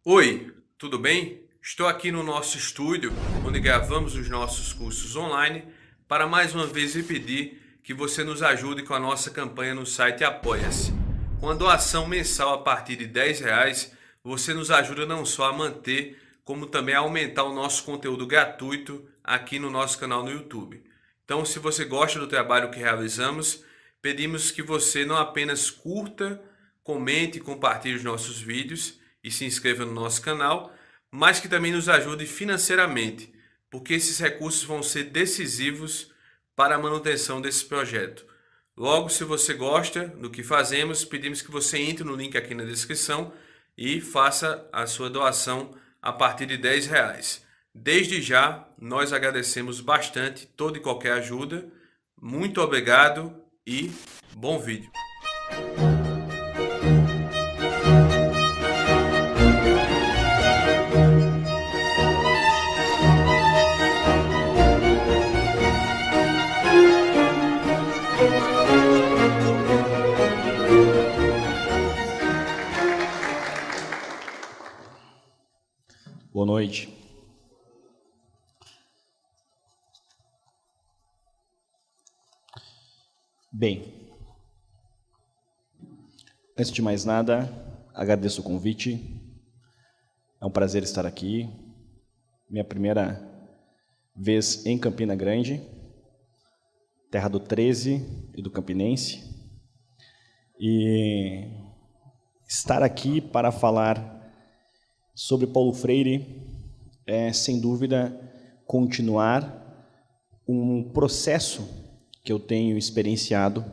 Oi, tudo bem? Estou aqui no nosso estúdio, onde gravamos os nossos cursos online, para mais uma vez lhe pedir que você nos ajude com a nossa campanha no site Apoia-se. Com a doação mensal a partir de R$ 10, você nos ajuda não só a manter, como também a aumentar o nosso conteúdo gratuito aqui no nosso canal no YouTube. Então, se você gosta do trabalho que realizamos, pedimos que você não apenas curta, comente e compartilhe os nossos vídeos e se inscreva no nosso canal, mas que também nos ajude financeiramente, porque esses recursos vão ser decisivos para a manutenção desse projeto. Logo, se você gosta do que fazemos, pedimos que você entre no link aqui na descrição e faça a sua doação a partir de R$ 10. Desde já, nós agradecemos bastante toda e qualquer ajuda. Muito obrigado e bom vídeo. Boa noite. Bem, antes de mais nada, agradeço o convite. É um prazer estar aqui. Minha primeira vez em Campina Grande, terra do 13 e do Campinense. E estar aqui para falar sobre Paulo Freire é, sem dúvida, continuar um processo que eu tenho experienciado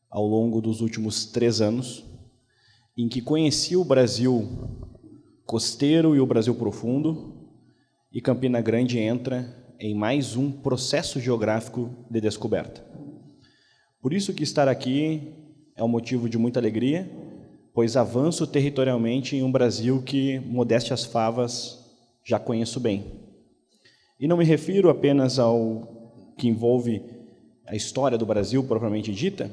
ao longo dos últimos 3 anos, em que conheci o Brasil costeiro e o Brasil profundo, e Campina Grande entra em mais um processo geográfico de descoberta. Por isso que estar aqui é um motivo de muita alegria, pois avanço territorialmente em um Brasil que, modéstia às favas, já conheço bem. E não me refiro apenas ao que envolve a história do Brasil propriamente dita,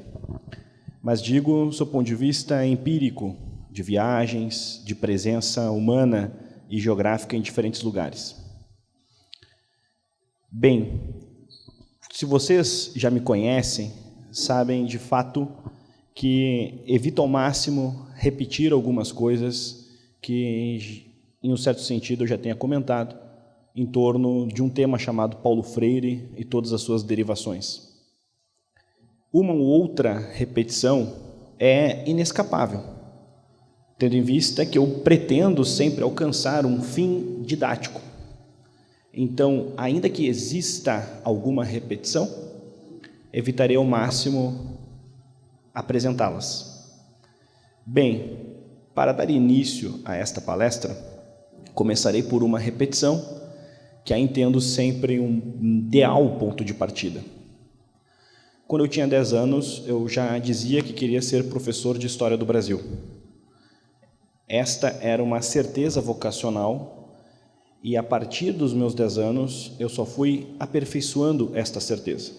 mas digo sob o ponto de vista empírico, de viagens, de presença humana e geográfica em diferentes lugares. Bem, se vocês já me conhecem, sabem de fato que evito ao máximo repetir algumas coisas que, em um certo sentido, eu já tenha comentado em torno de um tema chamado Paulo Freire e todas as suas derivações. Uma ou outra repetição é inescapável, tendo em vista que eu pretendo sempre alcançar um fim didático. Então, ainda que exista alguma repetição, evitarei ao máximo apresentá-las. Bem, para dar início a esta palestra, começarei por uma repetição que a entendo sempre um ideal ponto de partida. Quando eu tinha 10 anos, eu já dizia que queria ser professor de História do Brasil. Esta era uma certeza vocacional e, a partir dos meus 10 anos, eu só fui aperfeiçoando esta certeza.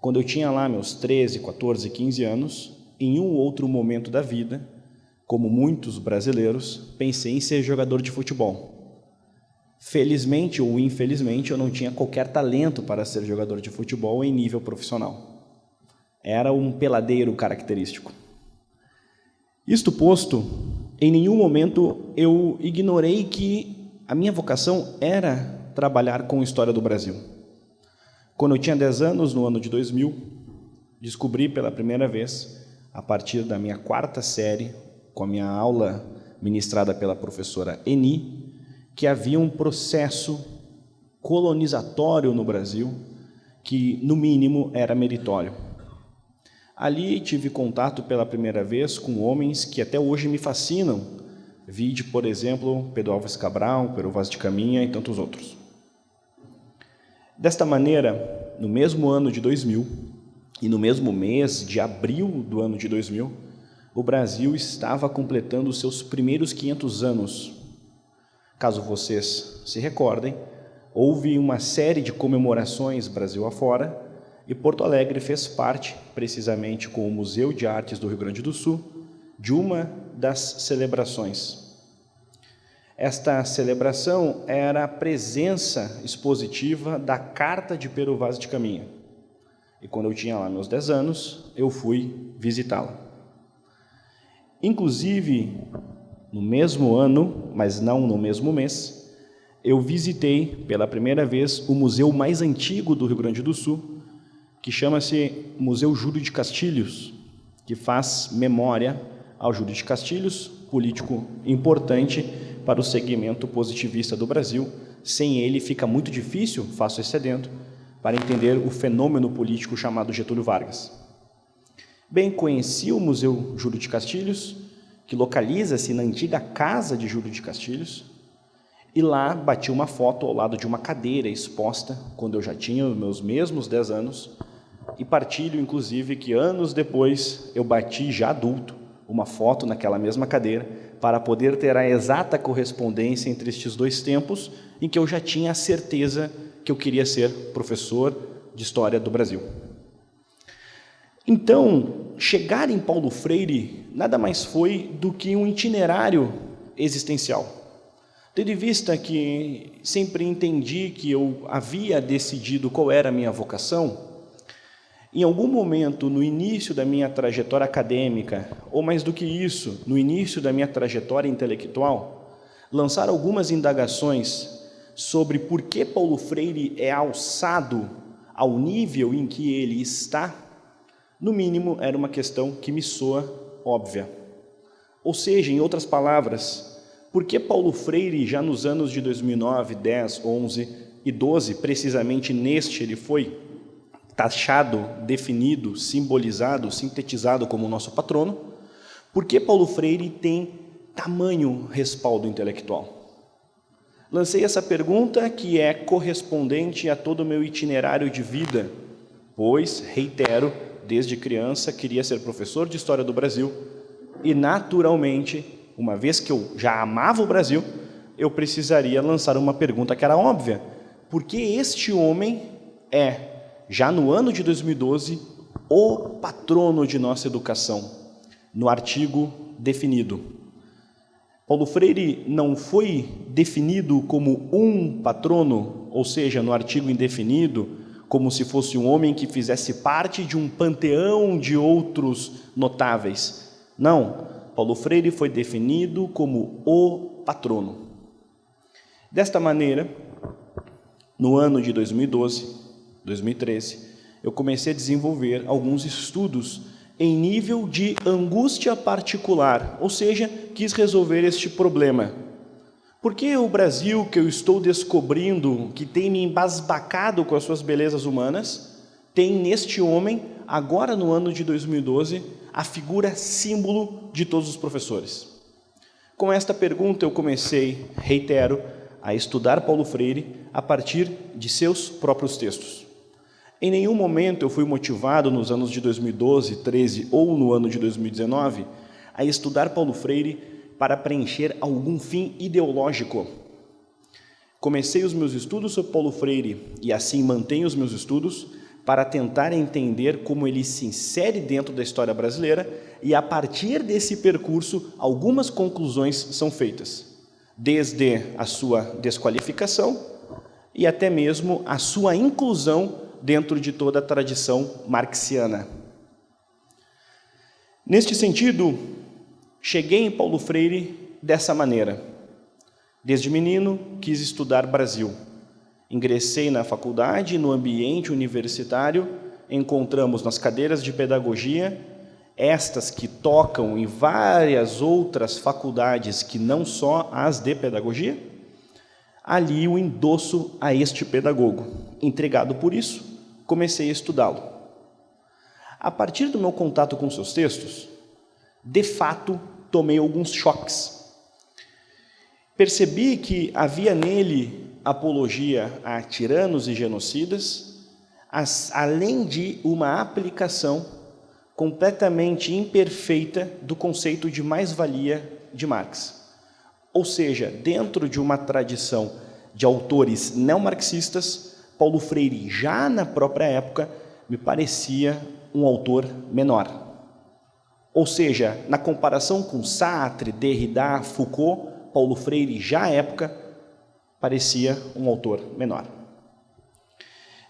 Quando eu tinha lá meus 13, 14, 15 anos, em um outro momento da vida, como muitos brasileiros, pensei em ser jogador de futebol. Felizmente ou infelizmente, eu não tinha qualquer talento para ser jogador de futebol em nível profissional. Era um peladeiro característico. Isto posto, em nenhum momento eu ignorei que a minha vocação era trabalhar com história do Brasil. Quando eu tinha 10 anos, no ano de 2000, descobri pela primeira vez, a partir da minha 4ª série, com a minha aula ministrada pela professora Eni, que havia um processo colonizatório no Brasil que, no mínimo, era meritório. Ali tive contato pela primeira vez com homens que até hoje me fascinam, vide, por exemplo, Pedro Álvares Cabral, Pero Vaz de Caminha e tantos outros. Desta maneira, no mesmo ano de 2000 e no mesmo mês de abril do ano de 2000, o Brasil estava completando os seus primeiros 500 anos. Caso vocês se recordem, houve uma série de comemorações Brasil afora e Porto Alegre fez parte, precisamente com o Museu de Artes do Rio Grande do Sul, de uma das celebrações. Esta celebração era a presença expositiva da Carta de Pero Vaz de Caminha. E quando eu tinha lá meus 10 anos, eu fui visitá-la. Inclusive, no mesmo ano, mas não no mesmo mês, eu visitei pela primeira vez o museu mais antigo do Rio Grande do Sul, que chama-se Museu Júlio de Castilhos, que faz memória ao Júlio de Castilhos, político importante para o segmento positivista do Brasil. Sem ele fica muito difícil, faço esse adendo, para entender o fenômeno político chamado Getúlio Vargas. Bem, conheci o Museu Júlio de Castilhos, que localiza-se na antiga casa de Júlio de Castilhos, e lá bati uma foto ao lado de uma cadeira exposta, quando eu já tinha os meus mesmos 10 anos, e partilho, inclusive, que anos depois eu bati, já adulto, uma foto naquela mesma cadeira, para poder ter a exata correspondência entre estes dois tempos, em que eu já tinha a certeza que eu queria ser professor de História do Brasil. Então, chegar em Paulo Freire nada mais foi do que um itinerário existencial. Tendo em vista que sempre entendi que eu havia decidido qual era a minha vocação, em algum momento, no início da minha trajetória acadêmica, ou mais do que isso, no início da minha trajetória intelectual, lançar algumas indagações sobre por que Paulo Freire é alçado ao nível em que ele está, no mínimo, era uma questão que me soa óbvia. Ou seja, em outras palavras, por que Paulo Freire, já nos anos de 2009, 10, 11 e 12, precisamente neste ele foi taxado, definido, simbolizado, sintetizado como nosso patrono, por que Paulo Freire tem tamanho respaldo intelectual? Lancei essa pergunta que é correspondente a todo o meu itinerário de vida, pois, reitero, desde criança queria ser professor de História do Brasil e, naturalmente, uma vez que eu já amava o Brasil, eu precisaria lançar uma pergunta que era óbvia. Por que este homem é, já no ano de 2012, o patrono de nossa educação, no artigo definido? Paulo Freire não foi definido como um patrono, ou seja, no artigo indefinido, como se fosse um homem que fizesse parte de um panteão de outros notáveis. Não, Paulo Freire foi definido como o patrono. Desta maneira, no ano de 2012, 2013, eu comecei a desenvolver alguns estudos em nível de angústia particular, ou seja, quis resolver este problema. Por que o Brasil, que eu estou descobrindo, que tem me embasbacado com as suas belezas humanas, tem neste homem, agora no ano de 2012, a figura símbolo de todos os professores? Com esta pergunta eu comecei, reitero, a estudar Paulo Freire a partir de seus próprios textos. Em nenhum momento eu fui motivado nos anos de 2012, 13 ou no ano de 2019 a estudar Paulo Freire para preencher algum fim ideológico. Comecei os meus estudos sobre Paulo Freire e assim mantenho os meus estudos para tentar entender como ele se insere dentro da história brasileira e a partir desse percurso algumas conclusões são feitas, desde a sua desqualificação e até mesmo a sua inclusão dentro de toda a tradição marxiana. Neste sentido, cheguei em Paulo Freire dessa maneira. Desde menino, quis estudar Brasil. Ingressei na faculdade, no ambiente universitário, encontramos nas cadeiras de pedagogia, estas que tocam em várias outras faculdades que não só as de pedagogia, ali o endosso a este pedagogo. Intrigado por isso, comecei a estudá-lo. A partir do meu contato com seus textos, de fato, tomei alguns choques. Percebi que havia nele apologia a tiranos e genocidas, além de uma aplicação completamente imperfeita do conceito de mais-valia de Marx. Ou seja, dentro de uma tradição de autores neomarxistas, Paulo Freire, já na própria época, me parecia um autor menor. Ou seja, na comparação com Sartre, Derrida, Foucault, Paulo Freire, já à época, parecia um autor menor.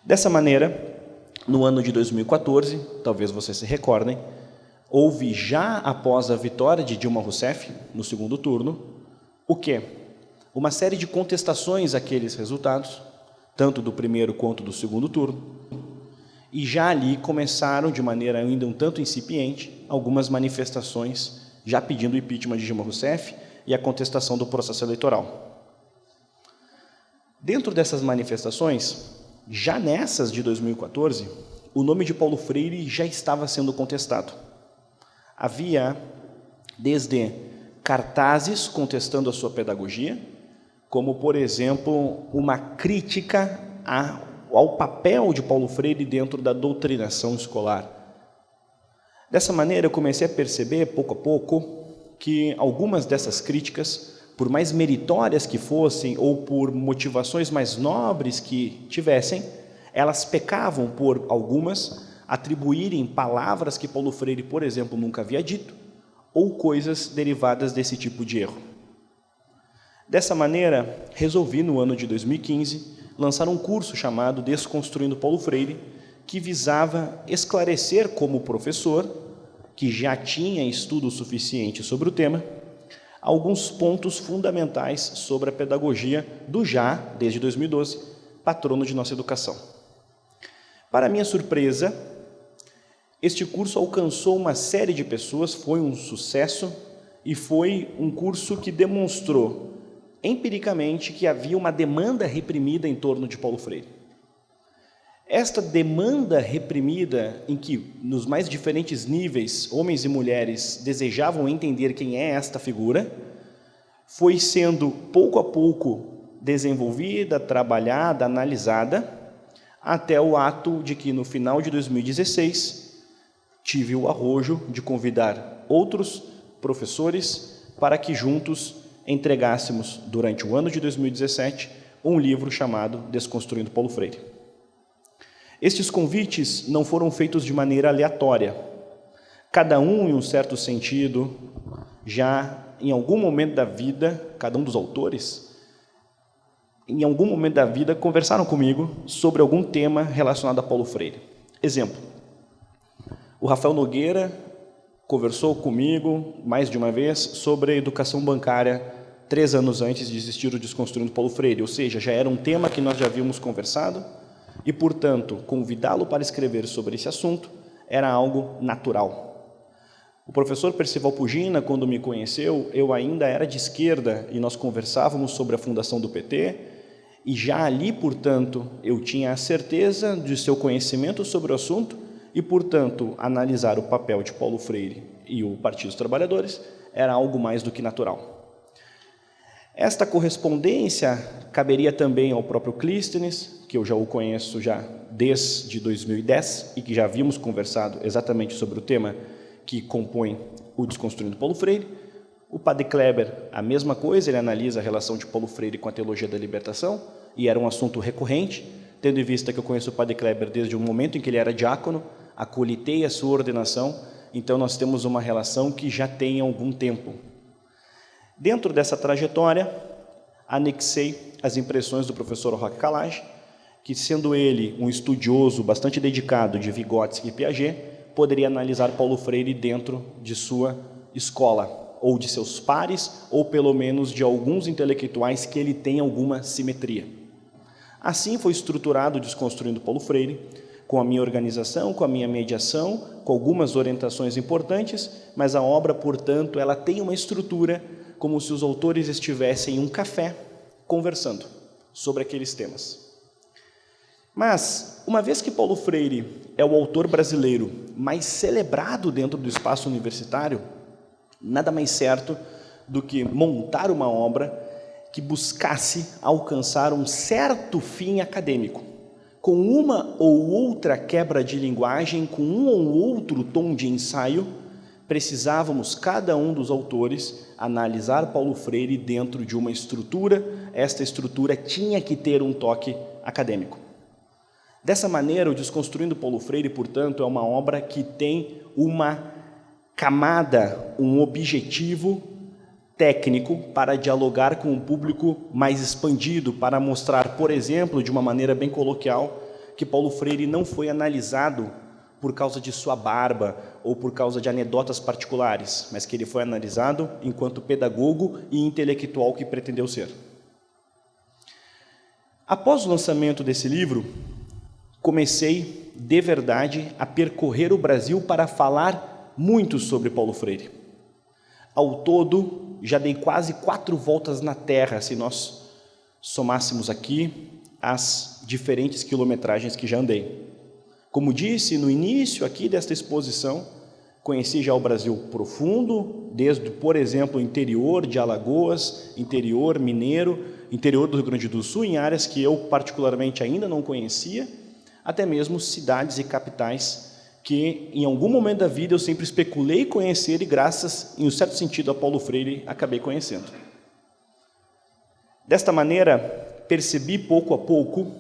Dessa maneira, no ano de 2014, talvez vocês se recordem, houve já após a vitória de Dilma Rousseff, no segundo turno, o quê? Uma série de contestações àqueles resultados, tanto do primeiro quanto do segundo turno, e já ali começaram, de maneira ainda um tanto incipiente, algumas manifestações já pedindo o impeachment de Dilma Rousseff e a contestação do processo eleitoral. Dentro dessas manifestações, já nessas de 2014, o nome de Paulo Freire já estava sendo contestado. Havia, desde cartazes contestando a sua pedagogia, como, por exemplo, uma crítica ao papel de Paulo Freire dentro da doutrinação escolar. Dessa maneira, eu comecei a perceber, pouco a pouco, que algumas dessas críticas, por mais meritórias que fossem ou por motivações mais nobres que tivessem, elas pecavam por algumas atribuírem palavras que Paulo Freire, por exemplo, nunca havia dito, ou coisas derivadas desse tipo de erro. Dessa maneira, resolvi, no ano de 2015, lançar um curso chamado Desconstruindo Paulo Freire, que visava esclarecer como professor, que já tinha estudo suficiente sobre o tema, alguns pontos fundamentais sobre a pedagogia do já, desde 2012, patrono de nossa educação. Para minha surpresa, este curso alcançou uma série de pessoas, foi um sucesso e foi um curso que demonstrou empiricamente que havia uma demanda reprimida em torno de Paulo Freire. Esta demanda reprimida, em que, nos mais diferentes níveis, homens e mulheres desejavam entender quem é esta figura, foi sendo, pouco a pouco, desenvolvida, trabalhada, analisada, até o ato de que, no final de 2016, tive o arrojo de convidar outros professores para que juntos entregássemos, durante o ano de 2017, um livro chamado Desconstruindo Paulo Freire. Estes convites não foram feitos de maneira aleatória. Cada um, em um certo sentido, já em algum momento da vida, cada um dos autores, em algum momento da vida, conversaram comigo sobre algum tema relacionado a Paulo Freire. Exemplo, o Rafael Nogueira conversou comigo mais de uma vez sobre a educação bancária 3 anos antes de existir o Desconstruindo Paulo Freire, ou seja, já era um tema que nós já havíamos conversado e, portanto, convidá-lo para escrever sobre esse assunto era algo natural. O professor Percival Pugina, quando me conheceu, eu ainda era de esquerda e nós conversávamos sobre a fundação do PT e já ali, portanto, eu tinha a certeza de seu conhecimento sobre o assunto e, portanto, analisar o papel de Paulo Freire e o Partido dos Trabalhadores era algo mais do que natural. Esta correspondência caberia também ao próprio Clístenes, que eu já o conheço já desde 2010 e que já havíamos conversado exatamente sobre o tema que compõe o Desconstruindo Paulo Freire. O Padre Kleber, a mesma coisa, ele analisa a relação de Paulo Freire com a teologia da libertação e era um assunto recorrente, tendo em vista que eu conheço o Padre Kleber desde o momento em que ele era diácono, acolhitei a sua ordenação, então nós temos uma relação que já tem algum tempo. Dentro dessa trajetória, anexei as impressões do professor Roque Calage, que, sendo ele um estudioso bastante dedicado de Vygotsky e Piaget, poderia analisar Paulo Freire dentro de sua escola, ou de seus pares, ou pelo menos de alguns intelectuais que ele tem alguma simetria. Assim foi estruturado o Desconstruindo Paulo Freire, com a minha organização, com a minha mediação, com algumas orientações importantes, mas a obra, portanto, ela tem uma estrutura como se os autores estivessem em um café conversando sobre aqueles temas. Mas, uma vez que Paulo Freire é o autor brasileiro mais celebrado dentro do espaço universitário, nada mais certo do que montar uma obra que buscasse alcançar um certo fim acadêmico, com uma ou outra quebra de linguagem, com um ou outro tom de ensaio, precisávamos, cada um dos autores, analisar Paulo Freire dentro de uma estrutura. Esta estrutura tinha que ter um toque acadêmico. Dessa maneira, o Desconstruindo Paulo Freire, portanto, é uma obra que tem uma camada, um objetivo técnico para dialogar com um público mais expandido, para mostrar, por exemplo, de uma maneira bem coloquial, que Paulo Freire não foi analisado por causa de sua barba ou por causa de anedotas particulares, mas que ele foi analisado enquanto pedagogo e intelectual que pretendeu ser. Após o lançamento desse livro, comecei, de verdade, a percorrer o Brasil para falar muito sobre Paulo Freire. Ao todo, já dei quase 4 voltas na Terra, se nós somássemos aqui as diferentes quilometragens que já andei. Como disse no início aqui desta exposição, conheci já o Brasil profundo, desde, por exemplo, o interior de Alagoas, interior mineiro, interior do Rio Grande do Sul, em áreas que eu particularmente ainda não conhecia, até mesmo cidades e capitais que, em algum momento da vida, eu sempre especulei conhecer e, graças, em um certo sentido, a Paulo Freire, acabei conhecendo. Desta maneira, percebi pouco a pouco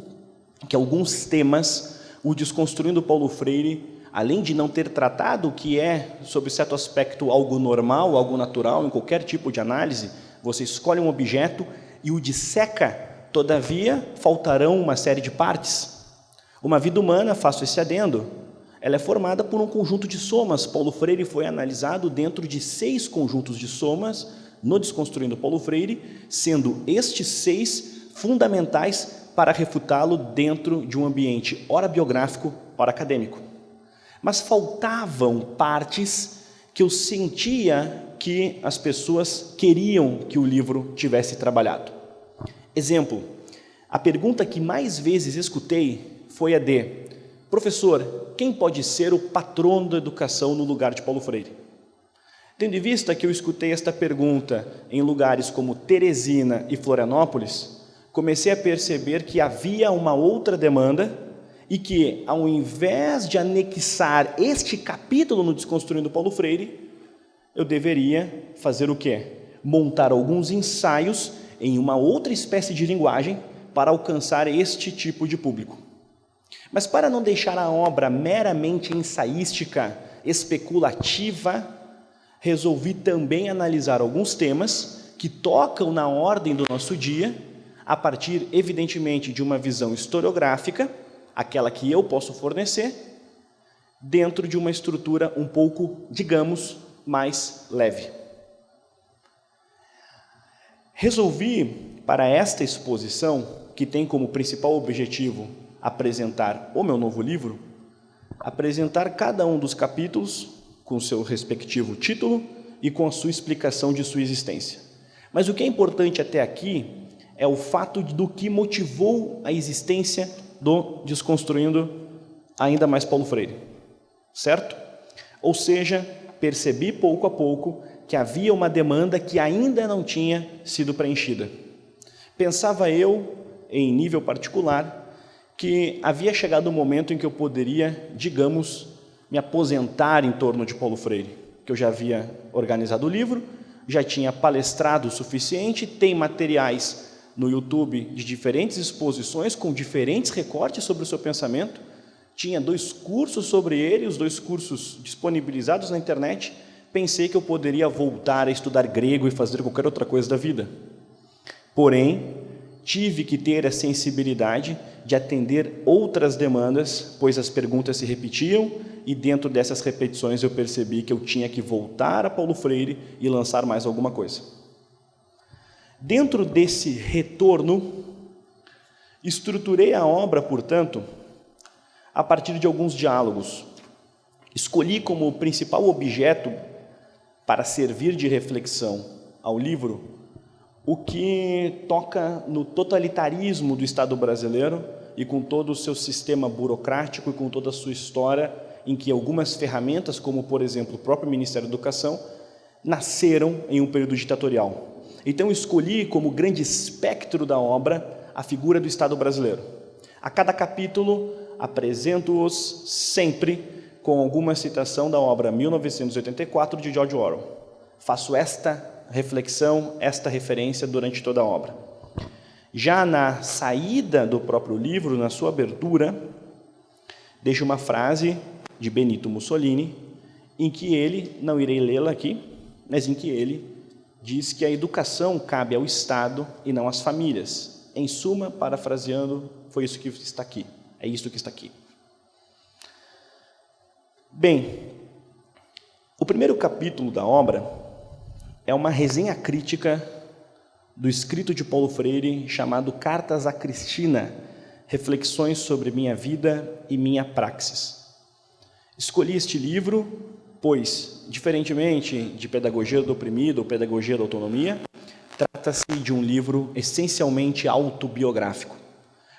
que alguns temas, o Desconstruindo Paulo Freire, além de não ter tratado o que é, sob certo aspecto, algo normal, algo natural, em qualquer tipo de análise, você escolhe um objeto e o disseca, todavia, faltarão uma série de partes. Uma vida humana, faço esse adendo, ela é formada por um conjunto de somas. Paulo Freire foi analisado dentro de 6 conjuntos de somas, no Desconstruindo Paulo Freire, sendo estes 6 fundamentais para refutá-lo dentro de um ambiente ora biográfico, ora acadêmico. Mas faltavam partes que eu sentia que as pessoas queriam que o livro tivesse trabalhado. Exemplo, a pergunta que mais vezes escutei foi a de: professor, quem pode ser o patrono da educação no lugar de Paulo Freire? Tendo em vista que eu escutei esta pergunta em lugares como Teresina e Florianópolis, comecei a perceber que havia uma outra demanda e que, ao invés de anexar este capítulo no Desconstruindo Paulo Freire, eu deveria fazer o quê? Montar alguns ensaios em uma outra espécie de linguagem para alcançar este tipo de público. Mas para não deixar a obra meramente ensaística, especulativa, resolvi também analisar alguns temas que tocam na ordem do nosso dia, a partir, evidentemente, de uma visão historiográfica, aquela que eu posso fornecer, dentro de uma estrutura um pouco, digamos, mais leve. Resolvi, para esta exposição, que tem como principal objetivo apresentar o meu novo livro, apresentar cada um dos capítulos com seu respectivo título e com a sua explicação de sua existência. Mas o que é importante até aqui é o fato do que motivou a existência do Desconstruindo ainda mais Paulo Freire, certo? Ou seja, percebi pouco a pouco que havia uma demanda que ainda não tinha sido preenchida. Pensava eu, em nível particular, que havia chegado o momento em que eu poderia, digamos, me aposentar em torno de Paulo Freire, que eu já havia organizado o livro, já tinha palestrado o suficiente, tem materiais no YouTube de diferentes exposições, com diferentes recortes sobre o seu pensamento, tinha 2 cursos sobre ele, os 2 cursos disponibilizados na internet. Pensei que eu poderia voltar a estudar grego e fazer qualquer outra coisa da vida. Porém, tive que ter a sensibilidade de atender outras demandas, pois as perguntas se repetiam e dentro dessas repetições eu percebi que eu tinha que voltar a Paulo Freire e lançar mais alguma coisa. Dentro desse retorno, estruturei a obra, portanto, a partir de alguns diálogos. Escolhi como principal objeto para servir de reflexão ao livro o que toca no totalitarismo do Estado brasileiro e com todo o seu sistema burocrático e com toda a sua história, em que algumas ferramentas, como por exemplo o próprio Ministério da Educação, nasceram em um período ditatorial. Então escolhi como grande espectro da obra a figura do Estado brasileiro. A cada capítulo apresento-os sempre com alguma citação da obra 1984 de George Orwell. Faço esta reflexão, esta referência durante toda a obra. Já na saída do próprio livro, na sua abertura, deixo uma frase de Benito Mussolini, em que ele, não irei lê-la aqui, mas em que ele diz que a educação cabe ao Estado e não às famílias. Em suma, parafraseando, foi isso que está aqui. É isso que está aqui. Bem, o primeiro capítulo da obra é uma resenha crítica do escrito de Paulo Freire chamado Cartas a Cristina, reflexões sobre minha vida e minha praxis. Escolhi este livro, pois, diferentemente de Pedagogia do Oprimido ou Pedagogia da Autonomia, trata-se de um livro essencialmente autobiográfico.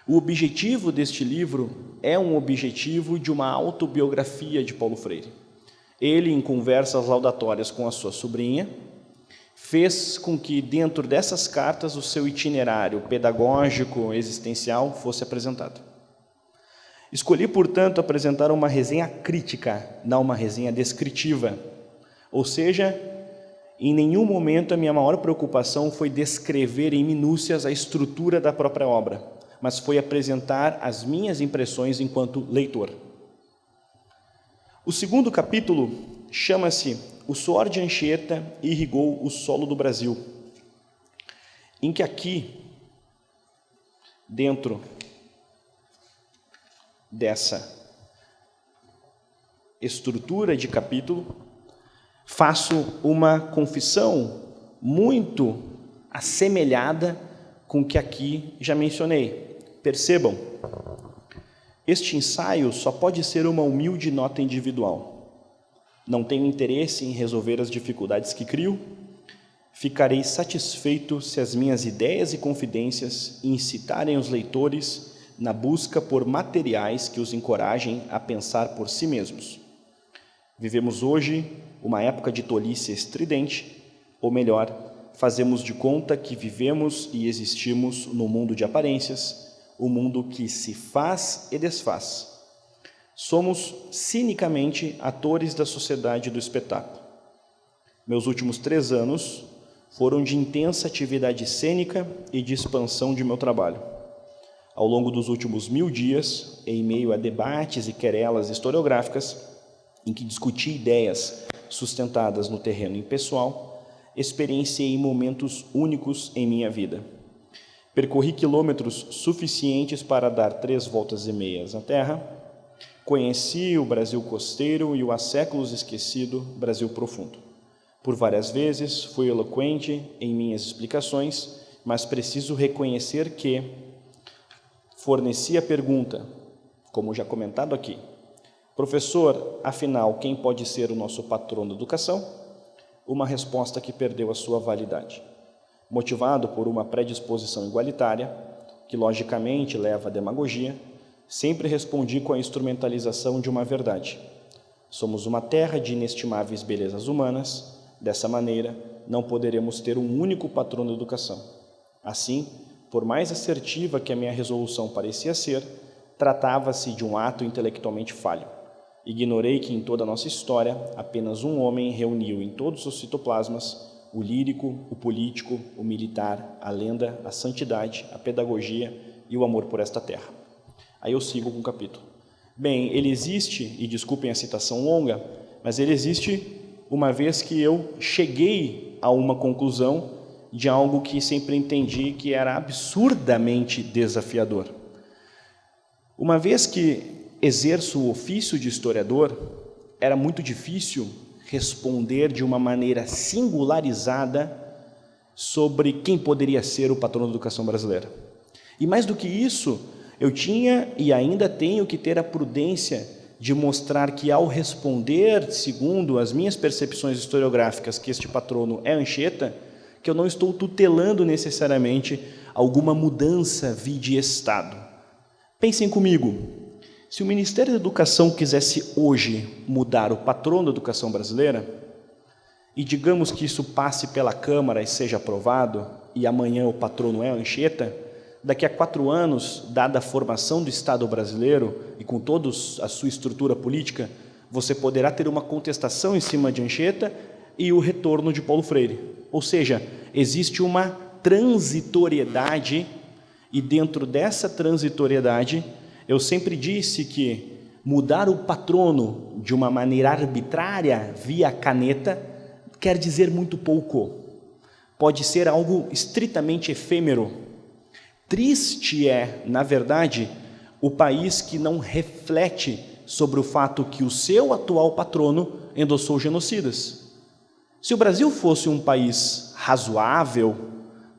O objetivo deste livro é um objetivo de uma autobiografia de Paulo Freire. Ele, em conversas laudatórias com a sua sobrinha, fez com que, dentro dessas cartas, o seu itinerário pedagógico existencial fosse apresentado. Escolhi, portanto, apresentar uma resenha crítica, não uma resenha descritiva. Ou seja, em nenhum momento a minha maior preocupação foi descrever em minúcias a estrutura da própria obra, mas foi apresentar as minhas impressões enquanto leitor. O segundo capítulo chama-se O Suor de Anchieta Irrigou o Solo do Brasil, em que aqui, dentro dessa estrutura de capítulo, faço uma confissão muito assemelhada com o que aqui já mencionei. Percebam, este ensaio só pode ser uma humilde nota individual. Não tenho interesse em resolver as dificuldades que crio. Ficarei satisfeito se as minhas ideias e confidências incitarem os leitores na busca por materiais que os encorajem a pensar por si mesmos. Vivemos hoje uma época de tolice estridente, ou melhor, fazemos de conta que vivemos e existimos no mundo de aparências, o mundo que se faz e desfaz. Somos, cinicamente, atores da sociedade do espetáculo. Meus últimos 3 anos foram de intensa atividade cênica e de expansão de meu trabalho. Ao longo dos últimos 1000 dias, em meio a debates e querelas historiográficas, em que discuti ideias sustentadas no terreno impessoal, experienciei momentos únicos em minha vida. Percorri quilômetros suficientes para dar 3 voltas e meias à Terra. Conheci o Brasil costeiro e o há séculos esquecido Brasil profundo. Por várias vezes fui eloquente em minhas explicações, mas preciso reconhecer que forneci a pergunta, como já comentado aqui: professor, afinal, quem pode ser o nosso patrono da educação? Uma resposta que perdeu a sua validade. Motivado por uma predisposição igualitária, que logicamente leva à demagogia, sempre respondi com a instrumentalização de uma verdade. Somos uma terra de inestimáveis belezas humanas. Dessa maneira, não poderemos ter um único patrono da educação. Assim, por mais assertiva que a minha resolução parecia ser, tratava-se de um ato intelectualmente falho. Ignorei que em toda a nossa história, apenas um homem reuniu em todos os citoplasmas o lírico, o político, o militar, a lenda, a santidade, a pedagogia e o amor por esta terra. Aí eu sigo com o capítulo. Bem, ele existe, e desculpem a citação longa, mas ele existe uma vez que eu cheguei a uma conclusão de algo que sempre entendi que era absurdamente desafiador. Uma vez que exerço o ofício de historiador, era muito difícil responder de uma maneira singularizada sobre quem poderia ser o patrono da educação brasileira. E mais do que isso, eu tinha e ainda tenho que ter a prudência de mostrar que, ao responder, segundo as minhas percepções historiográficas, que este patrono é Anchieta, que eu não estou tutelando necessariamente alguma mudança vide Estado. Pensem comigo. Se o Ministério da Educação quisesse hoje mudar o patrono da educação brasileira, e digamos que isso passe pela Câmara e seja aprovado, e amanhã o patrono é Anchieta, daqui a 4 anos, dada a formação do Estado brasileiro e com toda a sua estrutura política, você poderá ter uma contestação em cima de Anchieta e o retorno de Paulo Freire. Ou seja, existe uma transitoriedade, e dentro dessa transitoriedade, eu sempre disse que mudar o patrono de uma maneira arbitrária, via caneta, quer dizer muito pouco. pode ser algo estritamente efêmero. Triste é, na verdade, o país que não reflete sobre o fato que o seu atual patrono endossou genocidas. Se o Brasil fosse um país razoável,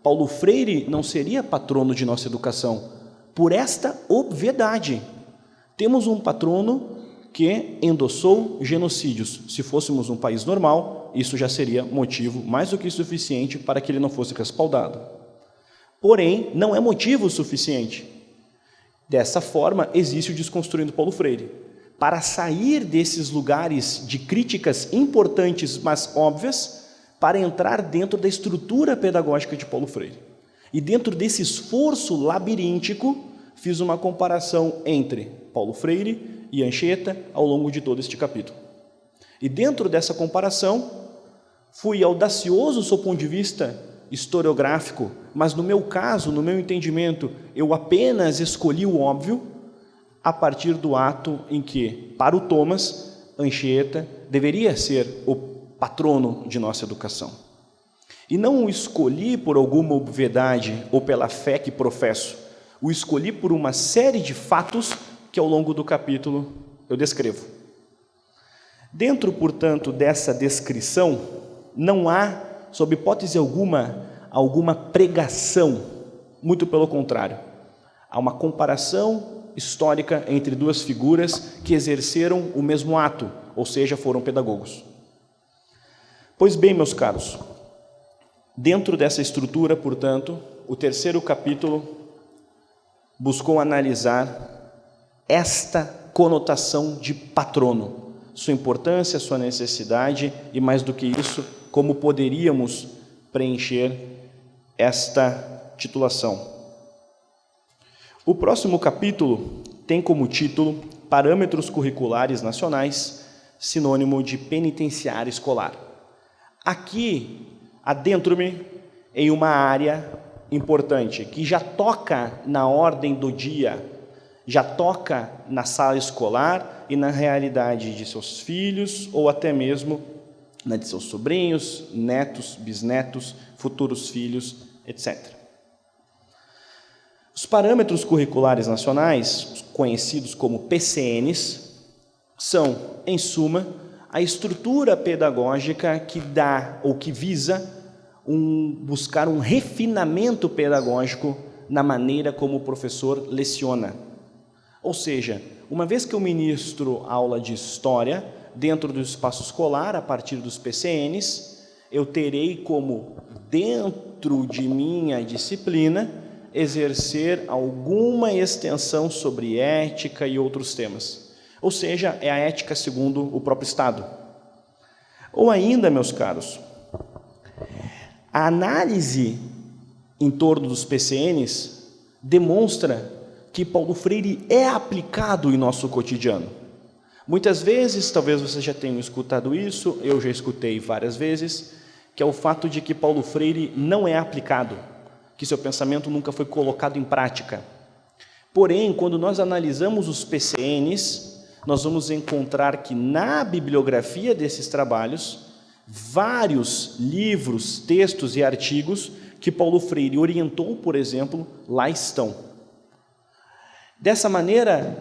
Paulo Freire não seria patrono de nossa educação, por esta obviedade. Temos um patrono que endossou genocídios. Se fôssemos um país normal, isso já seria motivo mais do que suficiente para que ele não fosse respaldado. Porém, não é motivo suficiente. Dessa forma, existe o Desconstruindo Paulo Freire. Para sair desses lugares de críticas importantes, mas óbvias, para entrar dentro da estrutura pedagógica de Paulo Freire. E dentro desse esforço labiríntico, fiz uma comparação entre Paulo Freire e Anchieta ao longo de todo este capítulo. E dentro dessa comparação, fui audacioso sob o ponto de vista historiográfico, mas no meu caso, no meu entendimento, eu apenas escolhi o óbvio a partir do ato em que, para o Thomas, Anchieta deveria ser o patrono de nossa educação. E não o escolhi por alguma obviedade ou pela fé que professo, o escolhi por uma série de fatos que ao longo do capítulo eu descrevo. Dentro, portanto, dessa descrição, não há, sob hipótese alguma pregação, muito pelo contrário. Há uma comparação histórica entre duas figuras que exerceram o mesmo ato, ou seja, foram pedagogos. Pois bem, meus caros, dentro dessa estrutura, portanto, o terceiro capítulo buscou analisar esta conotação de patrono, sua importância, sua necessidade e, mais do que isso, como poderíamos preencher esta titulação. O próximo capítulo tem como título Parâmetros Curriculares Nacionais, sinônimo de penitenciária escolar. Aqui, adentro-me em uma área importante, que já toca na ordem do dia, já toca na sala escolar e na realidade de seus filhos, ou até mesmo na de seus sobrinhos, netos, bisnetos, futuros filhos, etc. Os parâmetros curriculares nacionais, conhecidos como PCNs, são, em suma, a estrutura pedagógica que dá ou que visa buscar um refinamento pedagógico na maneira como o professor leciona. Ou seja, uma vez que eu ministro aula de história dentro do espaço escolar, a partir dos PCNs, eu terei como, dentro de minha disciplina, exercer alguma extensão sobre ética e outros temas. Ou seja, é a ética segundo o próprio Estado. Ou ainda, meus caros, a análise em torno dos PCNs demonstra que Paulo Freire é aplicado em nosso cotidiano. Muitas vezes, talvez vocês já tenham escutado isso, eu já escutei várias vezes, que é o fato de que Paulo Freire não é aplicado, que seu pensamento nunca foi colocado em prática. Porém, quando nós analisamos os PCNs, nós vamos encontrar que na bibliografia desses trabalhos, vários livros, textos e artigos que Paulo Freire orientou, por exemplo, lá estão. Dessa maneira,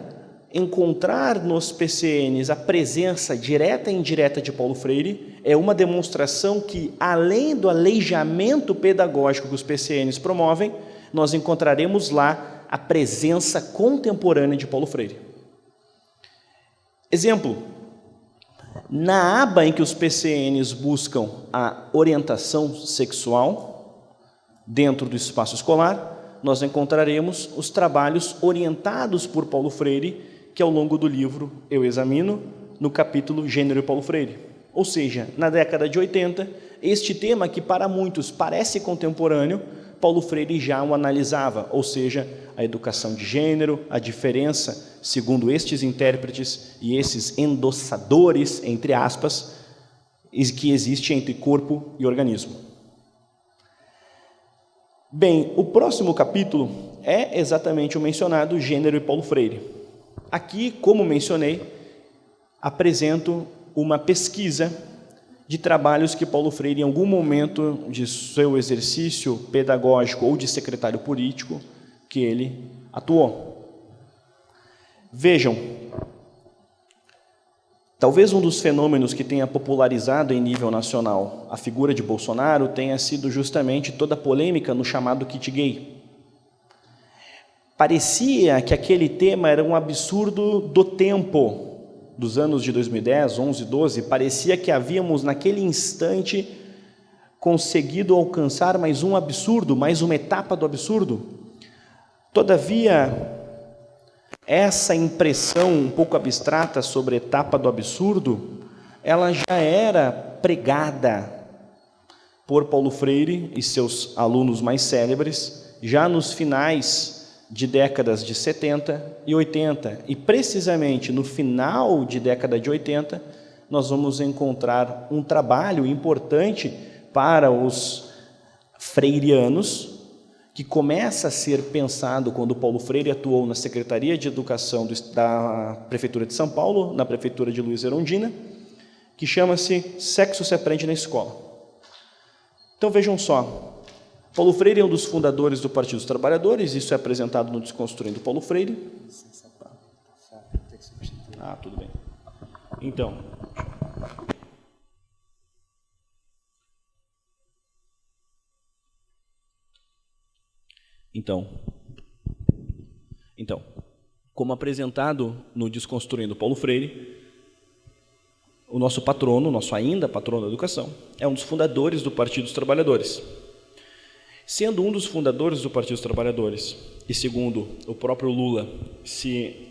encontrar nos PCNs a presença direta e indireta de Paulo Freire é uma demonstração que, além do aleijamento pedagógico que os PCNs promovem, nós encontraremos lá a presença contemporânea de Paulo Freire. Exemplo, na aba em que os PCNs buscam a orientação sexual dentro do espaço escolar, nós encontraremos os trabalhos orientados por Paulo Freire, que ao longo do livro eu examino no capítulo Gênero e Paulo Freire. Ou seja, na década de 80, este tema que para muitos parece contemporâneo, Paulo Freire já o analisava, ou seja, a educação de gênero, a diferença, segundo estes intérpretes e esses endossadores, entre aspas, que existe entre corpo e organismo. Bem, o próximo capítulo é exatamente o mencionado Gênero e Paulo Freire. Aqui, como mencionei, apresento uma pesquisa de trabalhos que Paulo Freire, em algum momento de seu exercício pedagógico ou de secretário político, que ele atuou. Vejam, talvez um dos fenômenos que tenha popularizado em nível nacional a figura de Bolsonaro tenha sido justamente toda a polêmica no chamado kit gay. Parecia que aquele tema era um absurdo do tempo, dos anos de 2010, 11, 12, parecia que havíamos naquele instante conseguido alcançar mais um absurdo, mais uma etapa do absurdo. Todavia, essa impressão um pouco abstrata sobre a etapa do absurdo, ela já era pregada por Paulo Freire e seus alunos mais célebres, já nos finais de décadas de 70 e 80. E precisamente no final de década de 80, nós vamos encontrar um trabalho importante para os freirianos, que começa a ser pensado quando Paulo Freire atuou na Secretaria de Educação da Prefeitura de São Paulo, na Prefeitura de Luiz Erundina, que chama-se Sexo se Aprende na Escola. Então vejam só, Paulo Freire é um dos fundadores do Partido dos Trabalhadores, isso é apresentado no Desconstruindo Paulo Freire. Ah, tudo bem. Então, como apresentado no Desconstruindo Paulo Freire, o nosso patrono, nosso ainda patrono da educação, é um dos fundadores do Partido dos Trabalhadores. Sendo um dos fundadores do Partido dos Trabalhadores, e segundo o próprio Lula, se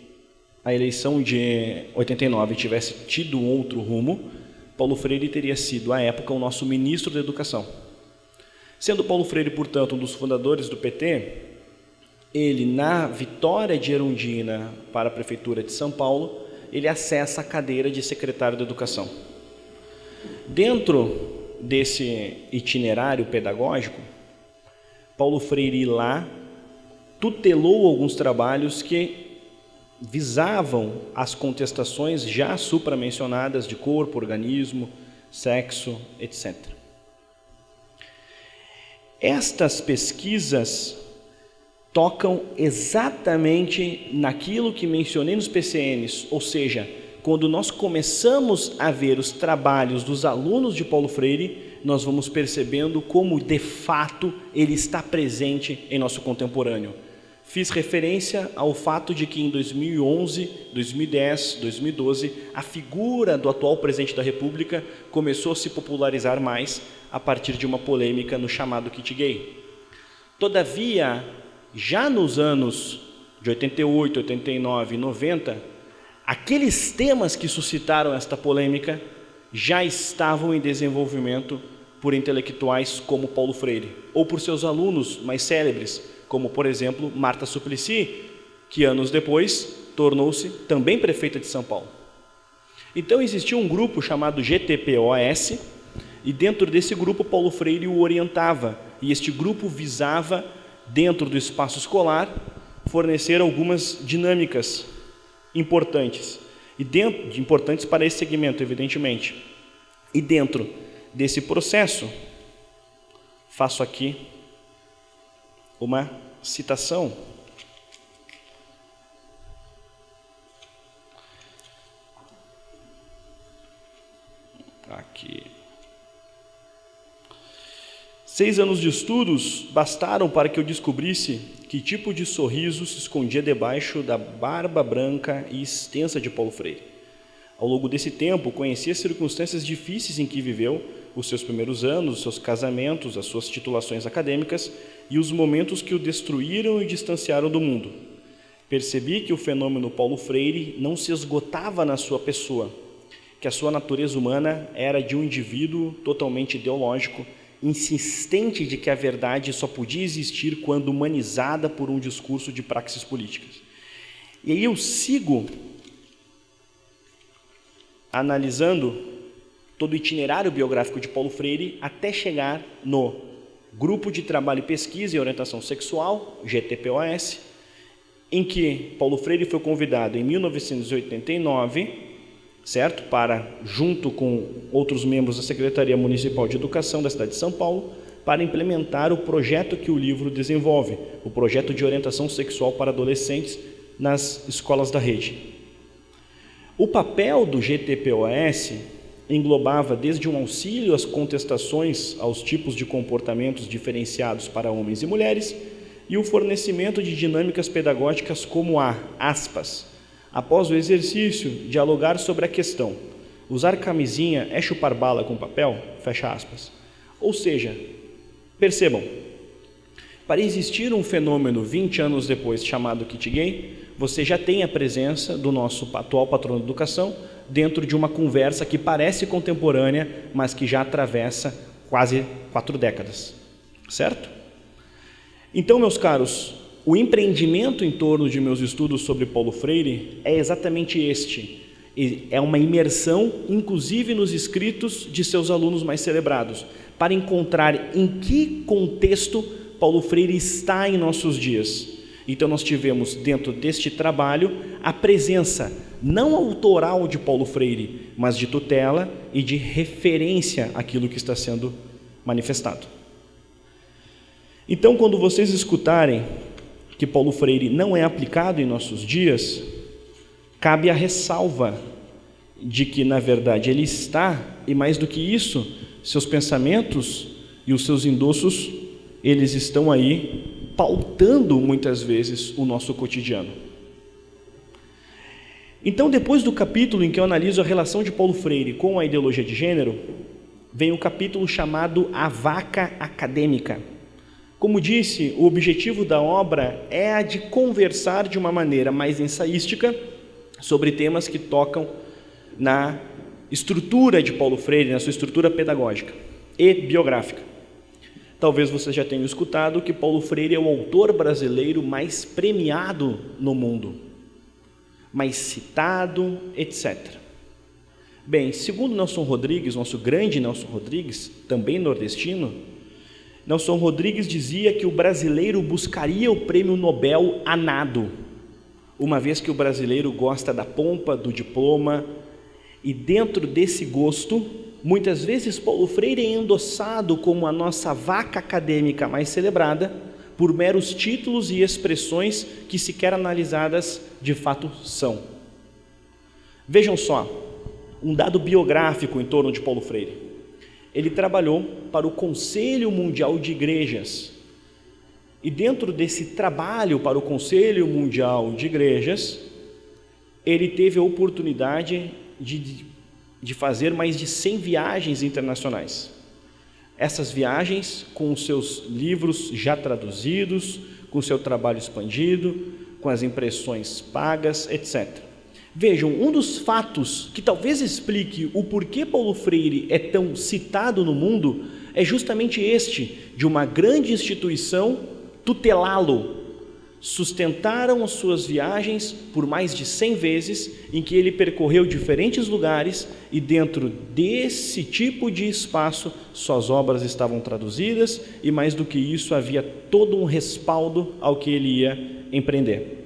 a eleição de 89 tivesse tido um outro rumo, Paulo Freire teria sido, à época, o nosso ministro da Educação. Sendo Paulo Freire, portanto, um dos fundadores do PT, ele, na vitória de Erundina para a Prefeitura de São Paulo, ele acessa a cadeira de secretário da Educação. Dentro desse itinerário pedagógico, Paulo Freire lá tutelou alguns trabalhos que visavam as contestações já supramencionadas de corpo, organismo, sexo, etc. Estas pesquisas tocam exatamente naquilo que mencionei nos PCNs, ou seja, quando nós começamos a ver os trabalhos dos alunos de Paulo Freire, nós vamos percebendo como, de fato, ele está presente em nosso contemporâneo. Fiz referência ao fato de que em 2011, 2010, 2012, a figura do atual presidente da República começou a se popularizar mais a partir de uma polêmica no chamado kit gay. Todavia, já nos anos de 88, 89 e 90, aqueles temas que suscitaram esta polêmica já estavam em desenvolvimento por intelectuais como Paulo Freire, ou por seus alunos mais célebres, como, por exemplo, Marta Suplicy, que anos depois tornou-se também prefeita de São Paulo. Então existia um grupo chamado GTPOS, e dentro desse grupo Paulo Freire o orientava, e este grupo visava, dentro do espaço escolar, fornecer algumas dinâmicas importantes, importantes para esse segmento, evidentemente. E dentro desse processo, faço aqui uma citação. Aqui. 6 anos de estudos bastaram para que eu descobrisse que tipo de sorriso se escondia debaixo da barba branca e extensa de Paulo Freire. Ao longo desse tempo, conheci as circunstâncias difíceis em que viveu, os seus primeiros anos, os seus casamentos, as suas titulações acadêmicas e os momentos que o destruíram e distanciaram do mundo. Percebi que o fenômeno Paulo Freire não se esgotava na sua pessoa, que a sua natureza humana era de um indivíduo totalmente ideológico, insistente de que a verdade só podia existir quando humanizada por um discurso de praxis políticas. E aí eu sigo analisando todo o itinerário biográfico de Paulo Freire até chegar no Grupo de Trabalho e Pesquisa e Orientação Sexual, GTPOS, em que Paulo Freire foi convidado em 1989 certo? Junto com outros membros da Secretaria Municipal de Educação da cidade de São Paulo, para implementar o projeto que o livro desenvolve, o projeto de orientação sexual para adolescentes nas escolas da rede. O papel do GTPOS englobava desde um auxílio às contestações aos tipos de comportamentos diferenciados para homens e mulheres e o fornecimento de dinâmicas pedagógicas como aspas, após o exercício, dialogar sobre a questão: usar camisinha é chupar bala com papel? Fecha aspas. Ou seja, percebam, para existir um fenômeno 20 anos depois chamado kit gay, você já tem a presença do nosso atual patrono de educação dentro de uma conversa que parece contemporânea, mas que já atravessa quase 4 décadas, certo? Então, meus caros, o empreendimento em torno de meus estudos sobre Paulo Freire é exatamente este. É uma imersão, inclusive nos escritos de seus alunos mais celebrados, para encontrar em que contexto Paulo Freire está em nossos dias. Então nós tivemos dentro deste trabalho a presença não autoral de Paulo Freire, mas de tutela e de referência àquilo que está sendo manifestado. Então, quando vocês escutarem que Paulo Freire não é aplicado em nossos dias, cabe a ressalva de que, na verdade, ele está, e mais do que isso, seus pensamentos e os seus endossos, eles estão aí pautando muitas vezes o nosso cotidiano. Então, depois do capítulo em que eu analiso a relação de Paulo Freire com a ideologia de gênero, vem um capítulo chamado A Vaca Acadêmica. Como disse, o objetivo da obra é a de conversar de uma maneira mais ensaística sobre temas que tocam na estrutura de Paulo Freire, na sua estrutura pedagógica e biográfica. Talvez vocês já tenham escutado que Paulo Freire é o autor brasileiro mais premiado no mundo, mais citado, etc. Bem, segundo Nelson Rodrigues, nosso grande Nelson Rodrigues, também nordestino, Nelson Rodrigues dizia que o brasileiro buscaria o prêmio Nobel a nado, uma vez que o brasileiro gosta da pompa, do diploma, e dentro desse gosto, muitas vezes Paulo Freire é endossado como a nossa vaca acadêmica mais celebrada, por meros títulos e expressões que sequer analisadas de fato são. Vejam só, um dado biográfico em torno de Paulo Freire. Ele trabalhou para o Conselho Mundial de Igrejas. E dentro desse trabalho para o Conselho Mundial de Igrejas, ele teve a oportunidade de fazer mais de 100 viagens internacionais. Essas viagens com os seus livros já traduzidos, com o seu trabalho expandido, com as impressões pagas, etc. Vejam, um dos fatos que talvez explique o porquê Paulo Freire é tão citado no mundo é justamente este, de uma grande instituição tutelá-lo. Sustentaram as suas viagens por mais de 100 vezes, em que ele percorreu diferentes lugares e dentro desse tipo de espaço suas obras estavam traduzidas e mais do que isso havia todo um respaldo ao que ele ia empreender.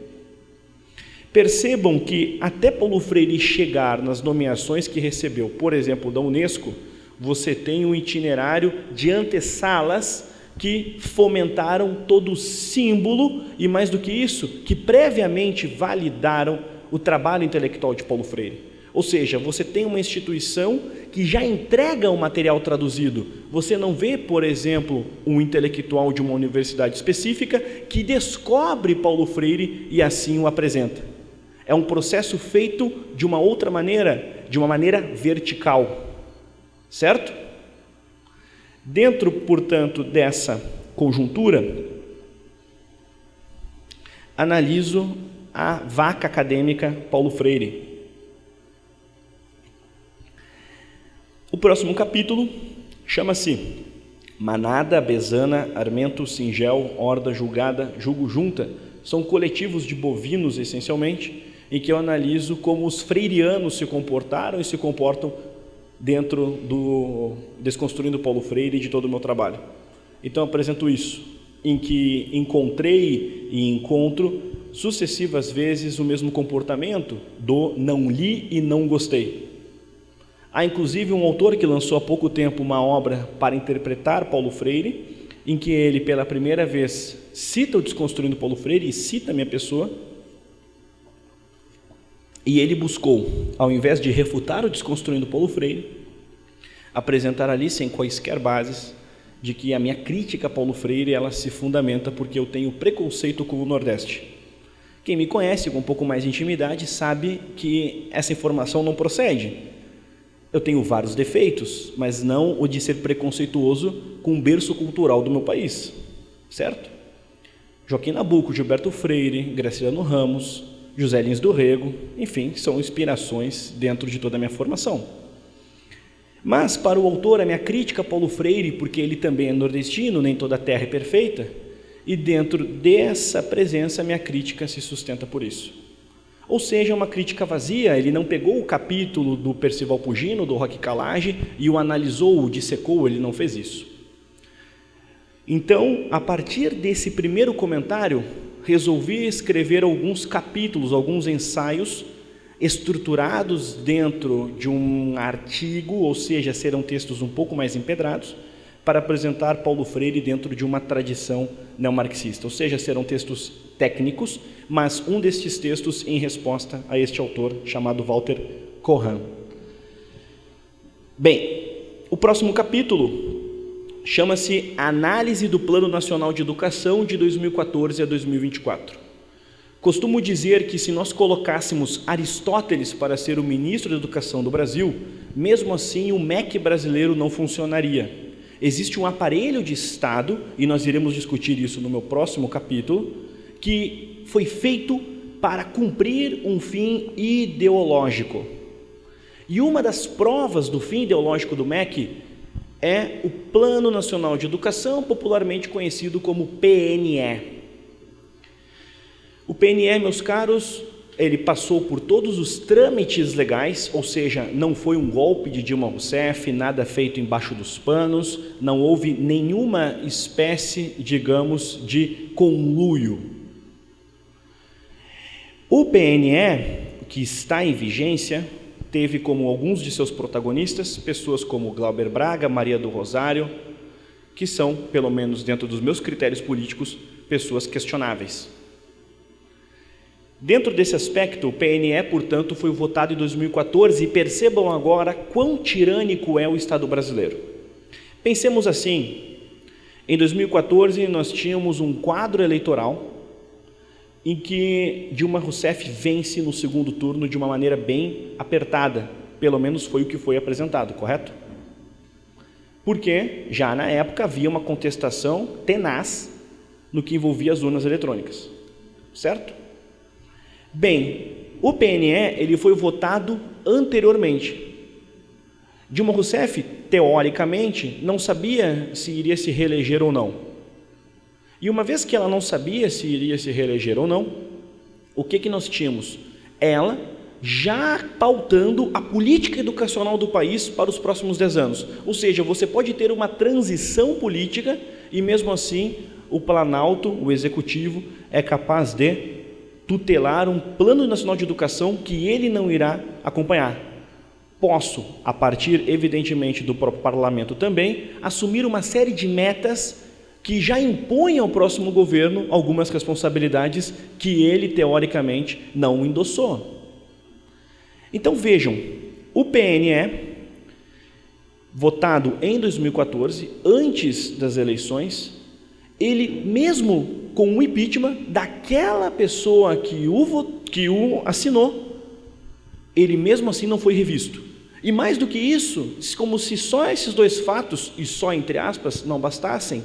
Percebam que até Paulo Freire chegar nas nomeações que recebeu, por exemplo, da Unesco, você tem um itinerário de antessalas que fomentaram todo o símbolo e, mais do que isso, que previamente validaram o trabalho intelectual de Paulo Freire. Ou seja, você tem uma instituição que já entrega o material traduzido. Você não vê, por exemplo, um intelectual de uma universidade específica que descobre Paulo Freire e assim o apresenta. É um processo feito de uma outra maneira, de uma maneira vertical, certo? Dentro, portanto, dessa conjuntura, analiso a vaca acadêmica Paulo Freire. O próximo capítulo chama-se Manada, Besana, Armento, Singel, Horda, Julgada, Julgo Junta. São coletivos de bovinos, essencialmente, em que eu analiso como os freirianos se comportaram e se comportam dentro do Desconstruindo Paulo Freire e de todo o meu trabalho. Então eu apresento isso, em que encontrei e encontro sucessivas vezes o mesmo comportamento do não li e não gostei. Há inclusive um autor que lançou há pouco tempo uma obra para interpretar Paulo Freire, em que ele pela primeira vez cita o Desconstruindo Paulo Freire e cita a minha pessoa, e ele buscou, ao invés de refutar o Desconstruindo Paulo Freire, apresentar ali, sem quaisquer bases, de que a minha crítica a Paulo Freire ela se fundamenta porque eu tenho preconceito com o Nordeste. Quem me conhece com um pouco mais de intimidade sabe que essa informação não procede. Eu tenho vários defeitos, mas não o de ser preconceituoso com o berço cultural do meu país, certo? Joaquim Nabuco, Gilberto Freire, Graciliano Ramos, José Lins do Rego, enfim, são inspirações dentro de toda a minha formação. Mas para o autor, a minha crítica a Paulo Freire, porque ele também é nordestino, nem toda a terra é perfeita, e dentro dessa presença, a minha crítica se sustenta por isso. Ou seja, uma crítica vazia, ele não pegou o capítulo do Percival Pugino, do Roque Calage, e o analisou, o dissecou, ele não fez isso. Então, a partir desse primeiro comentário, resolvi escrever alguns capítulos, alguns ensaios, estruturados dentro de um artigo, ou seja, serão textos um pouco mais empedrados, para apresentar Paulo Freire dentro de uma tradição neomarxista, ou seja, serão textos técnicos, mas um destes textos em resposta a este autor chamado Walter Cohan. Bem, o próximo capítulo chama-se Análise do Plano Nacional de Educação de 2014 a 2024. Costumo dizer que se nós colocássemos Aristóteles para ser o ministro da Educação do Brasil, mesmo assim o MEC brasileiro não funcionaria. Existe um aparelho de Estado, e nós iremos discutir isso no meu próximo capítulo, que foi feito para cumprir um fim ideológico. E uma das provas do fim ideológico do MEC é o Plano Nacional de Educação, popularmente conhecido como PNE. O PNE, meus caros, ele passou por todos os trâmites legais, ou seja, não foi um golpe de Dilma Rousseff, nada feito embaixo dos panos, não houve nenhuma espécie, digamos, de conluio. O PNE, que está em vigência, teve como alguns de seus protagonistas pessoas como Glauber Braga, Maria do Rosário, que são, pelo menos dentro dos meus critérios políticos, pessoas questionáveis. Dentro desse aspecto, o PNE, portanto, foi votado em 2014 e percebam agora quão tirânico é o Estado brasileiro. Pensemos assim, em 2014 nós tínhamos um quadro eleitoral em que Dilma Rousseff vence no segundo turno de uma maneira bem apertada, pelo menos foi o que foi apresentado, correto? Porque já na época havia uma contestação tenaz no que envolvia as urnas eletrônicas, certo? Bem, o PNE ele foi votado anteriormente. Dilma Rousseff, teoricamente, não sabia se iria se reeleger ou não. E uma vez que ela não sabia se iria se reeleger ou não, o que nós tínhamos? Ela já pautando a política educacional do país para os próximos 10 anos. Ou seja, você pode ter uma transição política e mesmo assim o Planalto, o Executivo, é capaz de tutelar um plano nacional de educação que ele não irá acompanhar. Posso, a partir, evidentemente, do próprio parlamento também, assumir uma série de metas que já impõem ao próximo governo algumas responsabilidades que ele, teoricamente, não endossou. Então, vejam, o PNE, votado em 2014, antes das eleições, ele mesmo com o impeachment daquela pessoa que o assinou, ele mesmo assim não foi revisto. E mais do que isso, como se só esses dois fatos, e só entre aspas, não bastassem,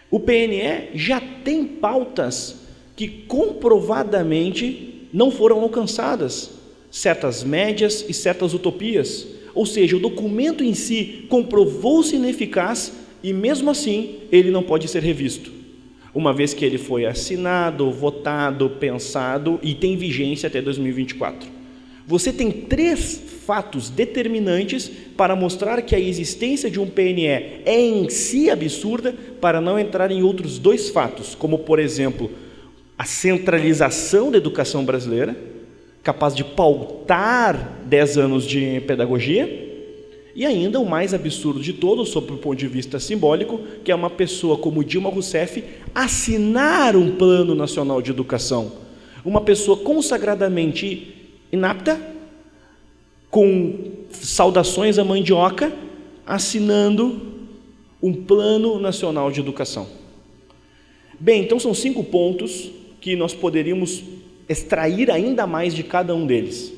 o PNE já tem pautas que comprovadamente não foram alcançadas, certas médias e certas utopias. Ou seja, o documento em si comprovou-se ineficaz e mesmo assim ele não pode ser revisto, uma vez que ele foi assinado, votado, pensado e tem vigência até 2024. Você tem 3 fatos determinantes para mostrar que a existência de um PNE é em si absurda, para não entrar em outros 2 fatos, como por exemplo, a centralização da educação brasileira, capaz de pautar 10 anos de pedagogia, e ainda o mais absurdo de todos, sob o ponto de vista simbólico, que é uma pessoa como Dilma Rousseff assinar um plano nacional de educação. Uma pessoa consagradamente inapta, com saudações à mandioca, assinando um plano nacional de educação. Bem, então são 5 pontos que nós poderíamos extrair ainda mais de cada um deles.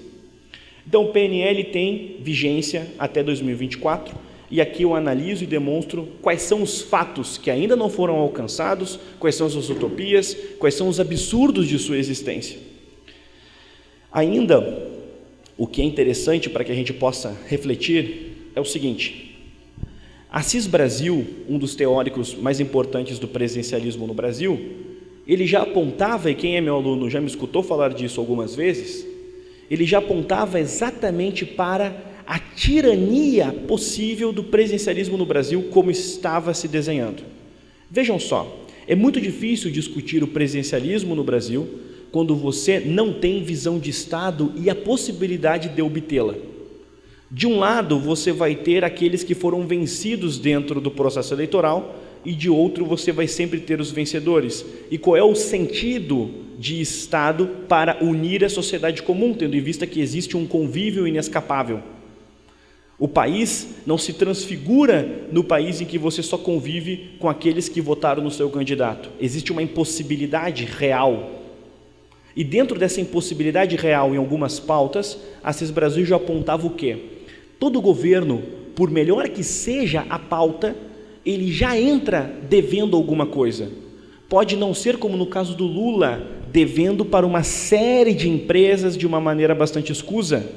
Então o PNL tem vigência até 2024, e aqui eu analiso e demonstro quais são os fatos que ainda não foram alcançados, quais são as suas utopias, quais são os absurdos de sua existência. Ainda, o que é interessante para que a gente possa refletir é o seguinte: Assis Brasil, um dos teóricos mais importantes do presencialismo no Brasil, ele já apontava, e quem é meu aluno já me escutou falar disso algumas vezes, ele já apontava exatamente para a tirania possível do presencialismo no Brasil como estava se desenhando. Vejam só, é muito difícil discutir o presencialismo no Brasil quando você não tem visão de Estado e a possibilidade de obtê-la. De um lado, você vai ter aqueles que foram vencidos dentro do processo eleitoral, e de outro você vai sempre ter os vencedores. E qual é o sentido de Estado para unir a sociedade comum, tendo em vista que existe um convívio inescapável? O país não se transfigura no país em que você só convive com aqueles que votaram no seu candidato. Existe uma impossibilidade real. E dentro dessa impossibilidade real em algumas pautas, Assis Brasil já apontava o quê? Todo governo, por melhor que seja a pauta, ele já entra devendo alguma coisa. Pode não ser como no caso do Lula, devendo para uma série de empresas de uma maneira bastante escusa,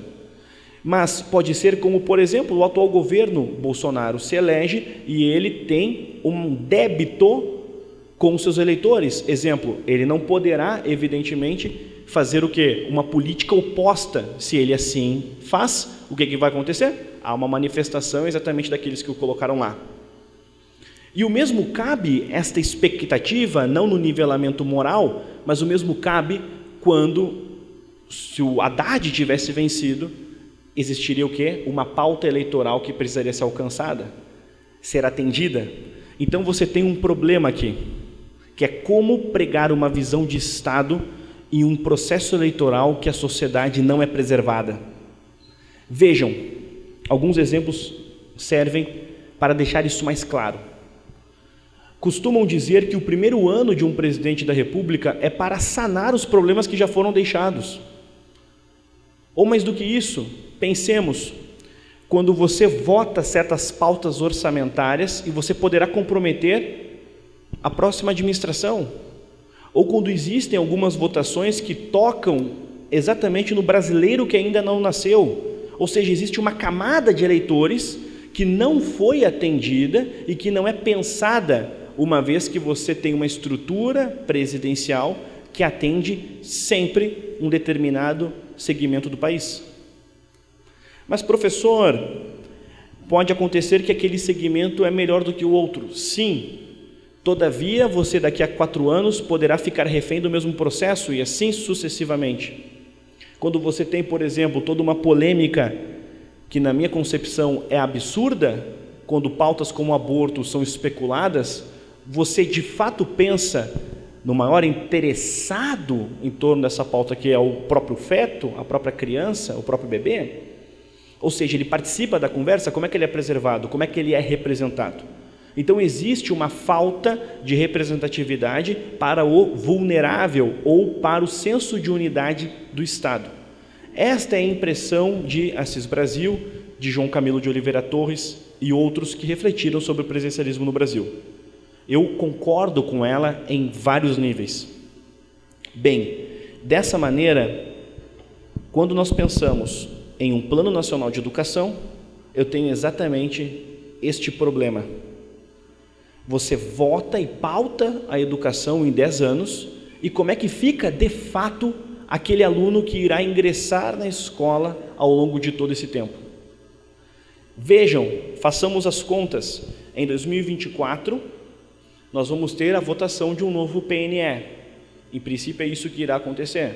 mas pode ser como, por exemplo, o atual governo Bolsonaro se elege e ele tem um débito com seus eleitores. Exemplo, ele não poderá, evidentemente, fazer o quê? Uma política oposta. Se ele assim faz, o que vai acontecer? Há uma manifestação exatamente daqueles que o colocaram lá. E o mesmo cabe esta expectativa, não no nivelamento moral, mas o mesmo cabe quando, se o Haddad tivesse vencido, existiria o quê? Uma pauta eleitoral que precisaria ser alcançada, ser atendida. Então você tem um problema aqui, que é como pregar uma visão de Estado em um processo eleitoral que a sociedade não é preservada. Vejam, alguns exemplos servem para deixar isso mais claro. Costumam dizer que o primeiro ano de um presidente da República é para sanar os problemas que já foram deixados. Ou mais do que isso, pensemos, quando você vota certas pautas orçamentárias e você poderá comprometer a próxima administração, ou quando existem algumas votações que tocam exatamente no brasileiro que ainda não nasceu, ou seja, existe uma camada de eleitores que não foi atendida e que não é pensada, uma vez que você tem uma estrutura presidencial que atende sempre um determinado segmento do país. Mas, professor, pode acontecer que aquele segmento é melhor do que o outro. Sim, todavia você daqui a 4 anos poderá ficar refém do mesmo processo e assim sucessivamente. Quando você tem, por exemplo, toda uma polêmica que na minha concepção é absurda, quando pautas como aborto são especuladas, você de fato pensa no maior interessado em torno dessa pauta, que é o próprio feto, a própria criança, o próprio bebê? Ou seja, ele participa da conversa, como é que ele é preservado, como é que ele é representado? Então existe uma falta de representatividade para o vulnerável ou para o senso de unidade do Estado. Esta é a impressão de Assis Brasil, de João Camilo de Oliveira Torres e outros que refletiram sobre o presencialismo no Brasil. Eu concordo com ela em vários níveis. Bem, dessa maneira, quando nós pensamos em um plano nacional de educação, eu tenho exatamente este problema. Você vota e pauta a educação em 10 anos, e como é que fica, de fato, aquele aluno que irá ingressar na escola ao longo de todo esse tempo? Vejam, façamos as contas. Em 2024, nós vamos ter a votação de um novo PNE. Em princípio é isso que irá acontecer.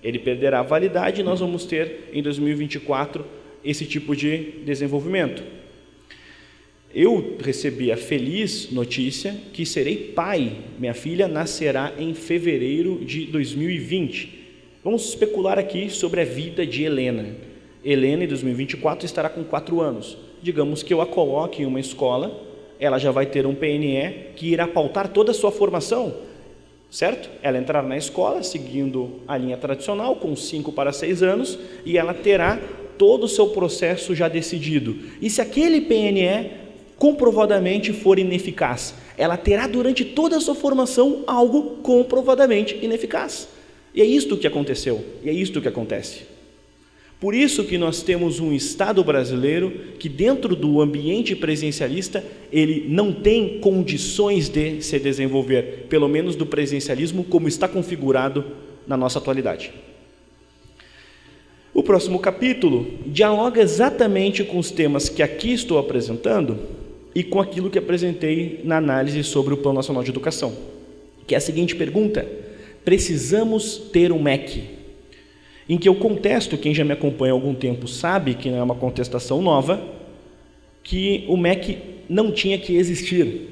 Ele perderá a validade e nós vamos ter em 2024 esse tipo de desenvolvimento. Eu recebi a feliz notícia que serei pai. Minha filha nascerá em fevereiro de 2020. Vamos especular aqui sobre a vida de Helena. Helena, em 2024, estará com 4 anos. Digamos que eu a coloque em uma escola, ela já vai ter um PNE que irá pautar toda a sua formação, certo? Ela entrará na escola, seguindo a linha tradicional, com 5 para 6 anos, e ela terá todo o seu processo já decidido. E se aquele PNE comprovadamente for ineficaz, ela terá durante toda a sua formação algo comprovadamente ineficaz. E é isto que aconteceu, e é isto que acontece. Por isso que nós temos um Estado brasileiro que dentro do ambiente presencialista, ele não tem condições de se desenvolver, pelo menos do presencialismo como está configurado na nossa atualidade. O próximo capítulo dialoga exatamente com os temas que aqui estou apresentando e com aquilo que apresentei na análise sobre o Plano Nacional de Educação, que é a seguinte pergunta: precisamos ter um MEC? Em que eu contesto, quem já me acompanha há algum tempo sabe que não é uma contestação nova, que o MEC não tinha que existir.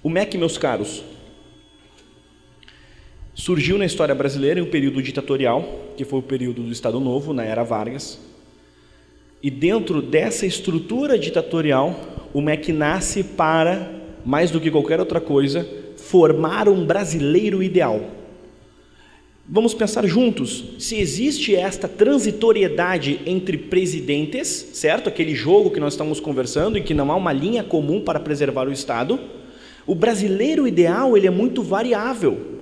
O MEC, meus caros, surgiu na história brasileira em um período ditatorial, que foi o período do Estado Novo, na era Vargas, e dentro dessa estrutura ditatorial, o MEC nasce para, mais do que qualquer outra coisa, formar um brasileiro ideal. Vamos pensar juntos, se existe esta transitoriedade entre presidentes, certo? Aquele jogo que nós estamos conversando e que não há uma linha comum para preservar o Estado, o brasileiro ideal ele é muito variável.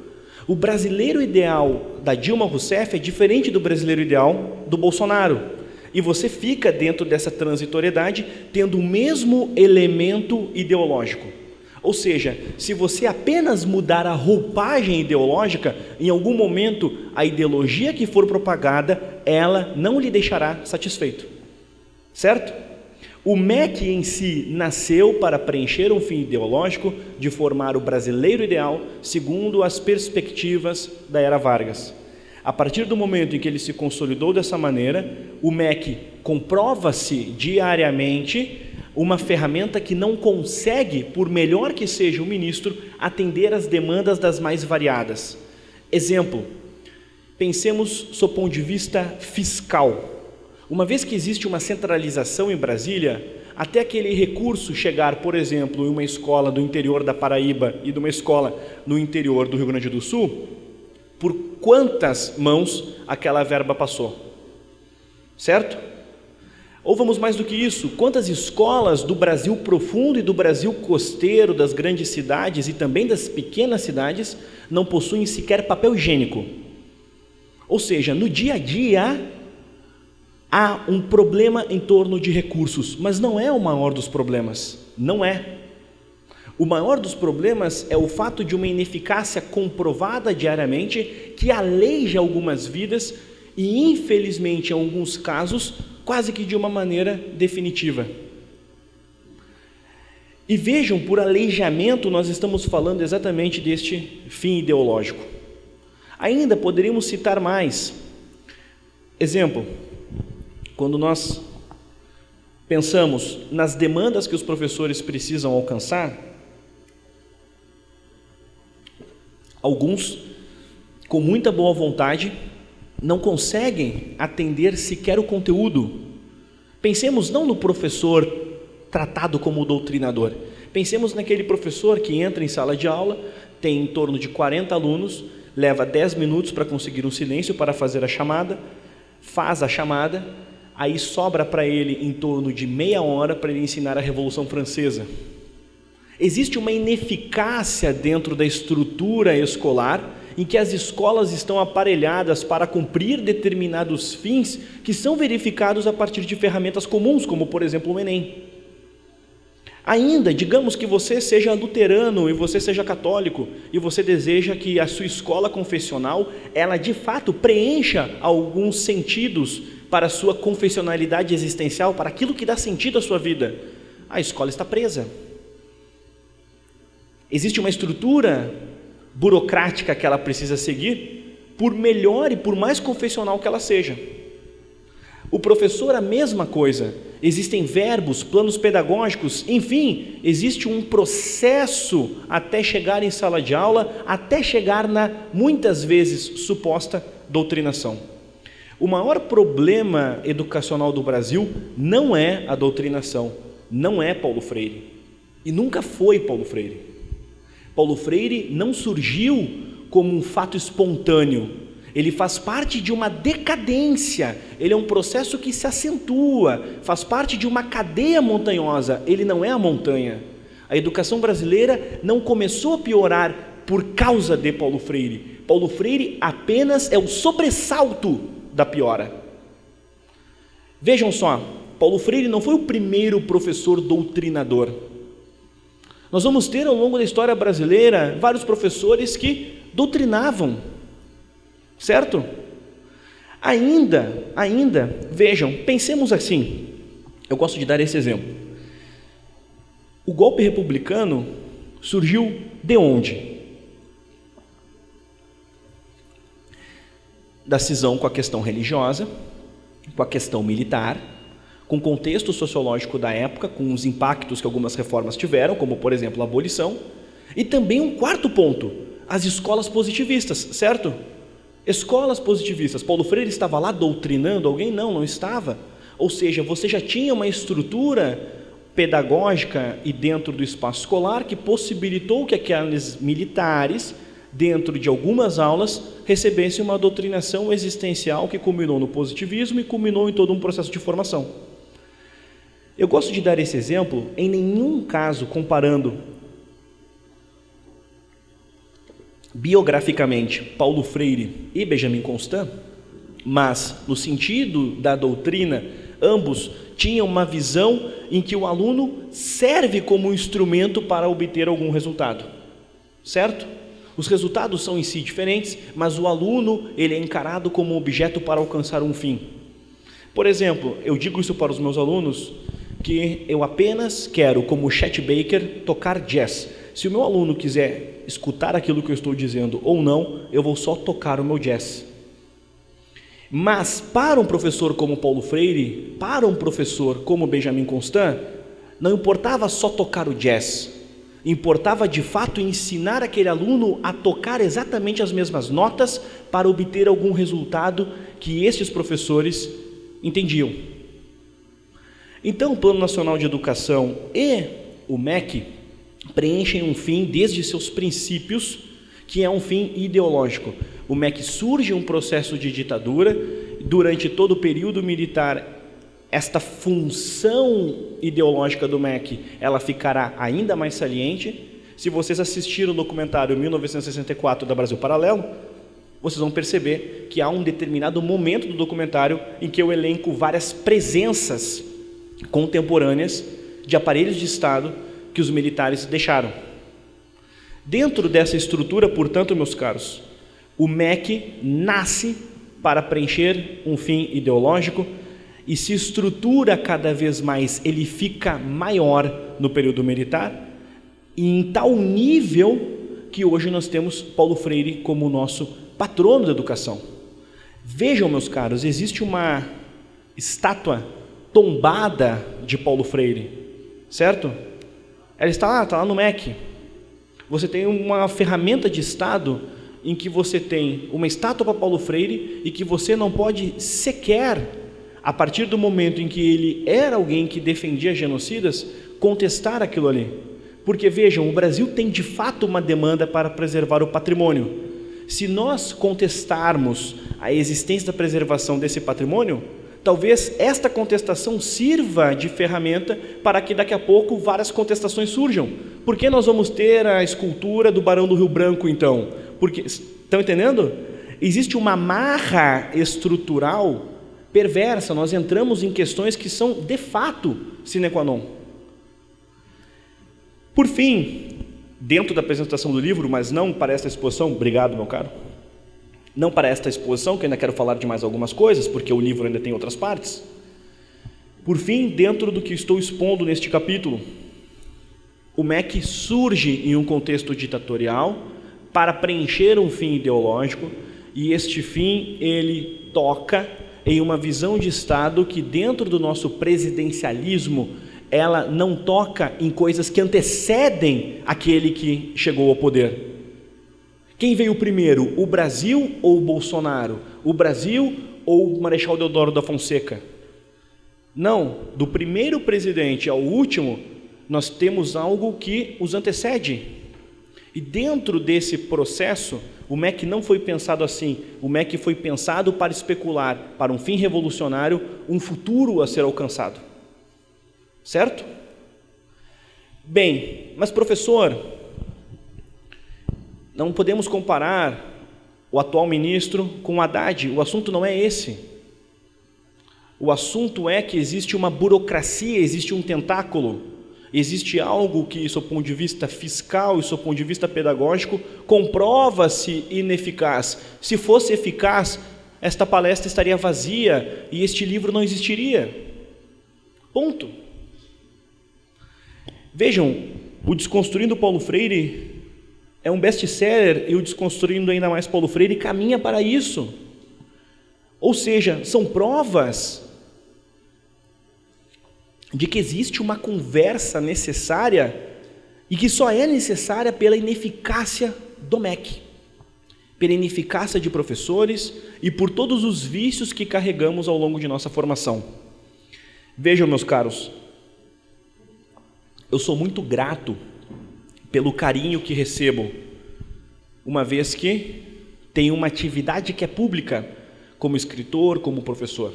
O brasileiro ideal da Dilma Rousseff é diferente do brasileiro ideal do Bolsonaro. E você fica dentro dessa transitoriedade tendo o mesmo elemento ideológico. Ou seja, se você apenas mudar a roupagem ideológica, em algum momento a ideologia que for propagada, ela não lhe deixará satisfeito. Certo? O MEC em si nasceu para preencher um fim ideológico de formar o brasileiro ideal segundo as perspectivas da era Vargas. A partir do momento em que ele se consolidou dessa maneira, o MEC comprova-se diariamente uma ferramenta que não consegue, por melhor que seja o ministro, atender às demandas das mais variadas. Exemplo, pensemos sob o ponto de vista fiscal. Uma vez que existe uma centralização em Brasília, até aquele recurso chegar, por exemplo, em uma escola do interior da Paraíba e de uma escola no interior do Rio Grande do Sul, por quantas mãos aquela verba passou? Certo? Ou vamos mais do que isso, quantas escolas do Brasil profundo e do Brasil costeiro, das grandes cidades e também das pequenas cidades, não possuem sequer papel higiênico? Ou seja, no dia a dia há um problema em torno de recursos, mas não é o maior dos problemas, não é. O maior dos problemas é o fato de uma ineficácia comprovada diariamente que aleija algumas vidas e, infelizmente, em alguns casos, quase que de uma maneira definitiva. E vejam, por aleijamento nós estamos falando exatamente deste fim ideológico. Ainda poderíamos citar mais. Exemplo, quando nós pensamos nas demandas que os professores precisam alcançar, alguns, com muita boa vontade, não conseguem atender sequer o conteúdo. Pensemos não no professor tratado como doutrinador, pensemos naquele professor que entra em sala de aula, tem em torno de 40 alunos, leva 10 minutos para conseguir um silêncio para fazer a chamada, faz a chamada, aí sobra para ele em torno de meia hora para ele ensinar a Revolução Francesa. Existe uma ineficácia dentro da estrutura escolar em que as escolas estão aparelhadas para cumprir determinados fins que são verificados a partir de ferramentas comuns, como por exemplo o Enem. Ainda, digamos que você seja luterano e você seja católico e você deseja que a sua escola confessional, ela de fato preencha alguns sentidos para a sua confessionalidade existencial, para aquilo que dá sentido à sua vida. A escola está presa. Existe uma estrutura burocrática que ela precisa seguir, por melhor e por mais confessional que ela seja. O professor, a mesma coisa. Existem verbos, planos pedagógicos, enfim, existe um processo até chegar em sala de aula, até chegar na, muitas vezes, suposta doutrinação. O maior problema educacional do Brasil não é a doutrinação, não é Paulo Freire, e nunca foi Paulo Freire. Paulo Freire não surgiu como um fato espontâneo, ele faz parte de uma decadência, ele é um processo que se acentua, faz parte de uma cadeia montanhosa, ele não é a montanha. A educação brasileira não começou a piorar por causa de Paulo Freire. Paulo Freire apenas é o sobressalto da piora. Vejam só, Paulo Freire não foi o primeiro professor doutrinador. Nós vamos ter ao longo da história brasileira vários professores que doutrinavam, certo? Ainda, vejam, pensemos assim, eu gosto de dar esse exemplo. O golpe republicano surgiu de onde? Da cisão com a questão religiosa, com a questão militar, com o contexto sociológico da época, com os impactos que algumas reformas tiveram, como por exemplo a abolição, e também um quarto ponto, as escolas positivistas, certo? Escolas positivistas. Paulo Freire estava lá doutrinando alguém? Não estava. Ou seja, você já tinha uma estrutura pedagógica e dentro do espaço escolar que possibilitou que aqueles militares, dentro de algumas aulas, recebessem uma doutrinação existencial que culminou no positivismo e culminou em todo um processo de formação. Eu gosto de dar esse exemplo, em nenhum caso comparando biograficamente Paulo Freire e Benjamin Constant, mas no sentido da doutrina, ambos tinham uma visão em que o aluno serve como instrumento para obter algum resultado, certo? Os resultados são em si diferentes, mas o aluno ele é encarado como objeto para alcançar um fim. Por exemplo, eu digo isso para os meus alunos, que eu apenas quero, como Chet Baker, tocar jazz. Se o meu aluno quiser escutar aquilo que eu estou dizendo ou não, eu vou só tocar o meu jazz. Mas para um professor como Paulo Freire, para um professor como Benjamin Constant, não importava só tocar o jazz, importava de fato ensinar aquele aluno a tocar exatamente as mesmas notas para obter algum resultado que estes professores entendiam. Então o Plano Nacional de Educação e o MEC preenchem um fim desde seus princípios, que é um fim ideológico. O MEC surge um processo de ditadura, durante todo o período militar, esta função ideológica do MEC, ela ficará ainda mais saliente. Se vocês assistiram o documentário 1964 da Brasil Paralelo, vocês vão perceber que há um determinado momento do documentário em que eu elenco várias presenças contemporâneas de aparelhos de Estado que os militares deixaram. Dentro dessa estrutura, portanto, meus caros, o MEC nasce para preencher um fim ideológico e se estrutura cada vez mais, ele fica maior no período militar, e em tal nível que hoje nós temos Paulo Freire como nosso patrono da educação. Vejam, meus caros, existe uma estátua tombada de Paulo Freire, certo? Ela está lá no MEC. Você tem uma ferramenta de Estado em que você tem uma estátua para Paulo Freire e que você não pode sequer, a partir do momento em que ele era alguém que defendia genocidas, contestar aquilo ali. Porque vejam, o Brasil tem de fato uma demanda para preservar o patrimônio. Se nós contestarmos a existência da preservação desse patrimônio, talvez esta contestação sirva de ferramenta para que daqui a pouco várias contestações surjam. Por que nós vamos ter a escultura do Barão do Rio Branco, então? Porque, estão entendendo? Existe uma marra estrutural perversa, nós entramos em questões que são de fato sine qua non. Por fim, dentro da apresentação do livro, mas não para esta exposição, obrigado, meu caro, não para esta exposição, que ainda quero falar de mais algumas coisas, porque o livro ainda tem outras partes. Por fim, dentro do que estou expondo neste capítulo, O MEC surge em um contexto ditatorial para preencher um fim ideológico, e este fim ele toca em uma visão de Estado que, dentro do nosso presidencialismo, ela não toca em coisas que antecedem aquele que chegou ao poder. Quem veio primeiro, o Brasil ou o Bolsonaro? O Brasil ou o Marechal Deodoro da Fonseca? Não, do primeiro presidente ao último, nós temos algo que os antecede. E dentro desse processo, o MEC não foi pensado assim. O MEC foi pensado para especular, para um fim revolucionário, um futuro a ser alcançado. Certo? Bem, mas professor, não podemos comparar o atual ministro com o Haddad. O assunto não é esse. O assunto é que existe uma burocracia, existe um tentáculo, existe algo que, sob o ponto de vista fiscal e sob o ponto de vista pedagógico, comprova-se ineficaz. Se fosse eficaz, esta palestra estaria vazia e este livro não existiria. Ponto. Vejam, o Desconstruindo Paulo Freire é um best-seller, e o Desconstruindo ainda mais Paulo Freire caminha para isso. Ou seja, são provas de que existe uma conversa necessária e que só é necessária pela ineficácia do MEC, pela ineficácia de professores e por todos os vícios que carregamos ao longo de nossa formação. Vejam, meus caros, eu sou muito grato pelo carinho que recebo, uma vez que tenho uma atividade que é pública, como escritor, como professor.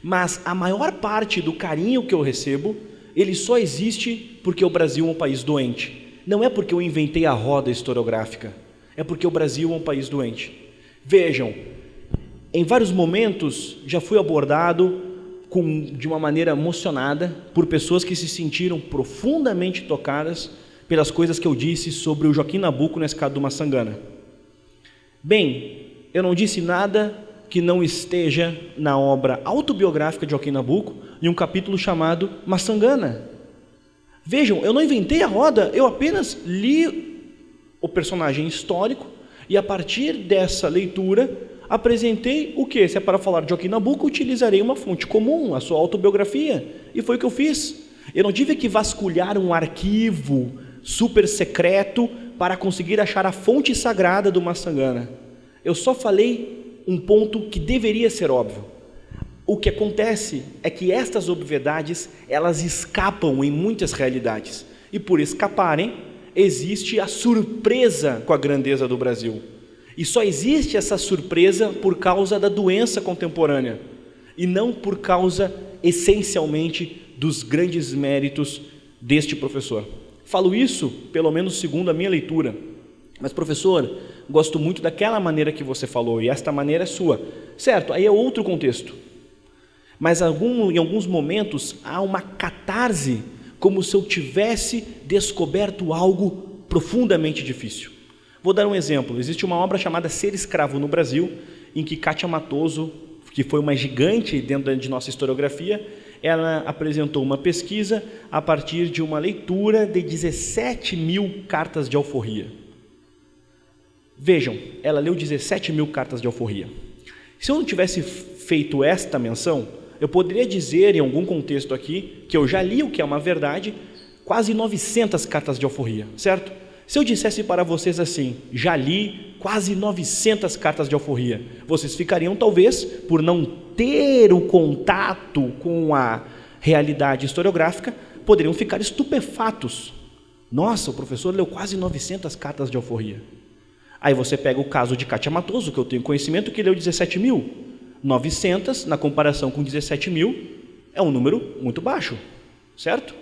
Mas a maior parte do carinho que eu recebo, ele só existe porque o Brasil é um país doente. Não é porque eu inventei a roda historiográfica, é porque o Brasil é um país doente. Vejam, em vários momentos já fui abordado de uma maneira emocionada por pessoas que se sentiram profundamente tocadas pelas coisas que eu disse sobre o Joaquim Nabuco na escada do Maçangana. Bem, eu não disse nada que não esteja na obra autobiográfica de Joaquim Nabuco, em um capítulo chamado Maçangana. Vejam, eu não inventei a roda, eu apenas li o personagem histórico e, a partir dessa leitura, apresentei o que? Se é para falar de Joaquim Nabuco, utilizarei uma fonte comum, a sua autobiografia, e foi o que eu fiz. Eu não tive que vasculhar um arquivo super secreto para conseguir achar a fonte sagrada do Maçangana. Eu só falei um ponto que deveria ser óbvio. O que acontece é que estas obviedades, elas escapam em muitas realidades, e por escaparem, existe a surpresa com a grandeza do Brasil. E só existe essa surpresa por causa da doença contemporânea, e não por causa, essencialmente, dos grandes méritos deste professor. Falo isso, pelo menos segundo a minha leitura. Mas, professor, gosto muito daquela maneira que você falou, e esta maneira é sua. Certo, aí é outro contexto. Mas em alguns momentos há uma catarse, como se eu tivesse descoberto algo profundamente difícil. Vou dar um exemplo. Existe uma obra chamada Ser Escravo no Brasil, em que Kátia Matoso, que foi uma gigante dentro de nossa historiografia, ela apresentou uma pesquisa a partir de uma leitura de 17 mil cartas de alforria. Vejam, ela leu 17 mil cartas de alforria. Se eu não tivesse feito esta menção, eu poderia dizer em algum contexto aqui que eu já li o que é uma verdade, quase 900 cartas de alforria, certo? Se eu dissesse para vocês assim, já li quase 900 cartas de alforria, vocês ficariam talvez, por não ter o contato com a realidade historiográfica, poderiam ficar estupefatos. Nossa, o professor leu quase 900 cartas de alforria. Aí você pega o caso de Kátia Matoso, que eu tenho conhecimento, que leu 17 mil. 900, na comparação com 17 mil, é um número muito baixo, certo?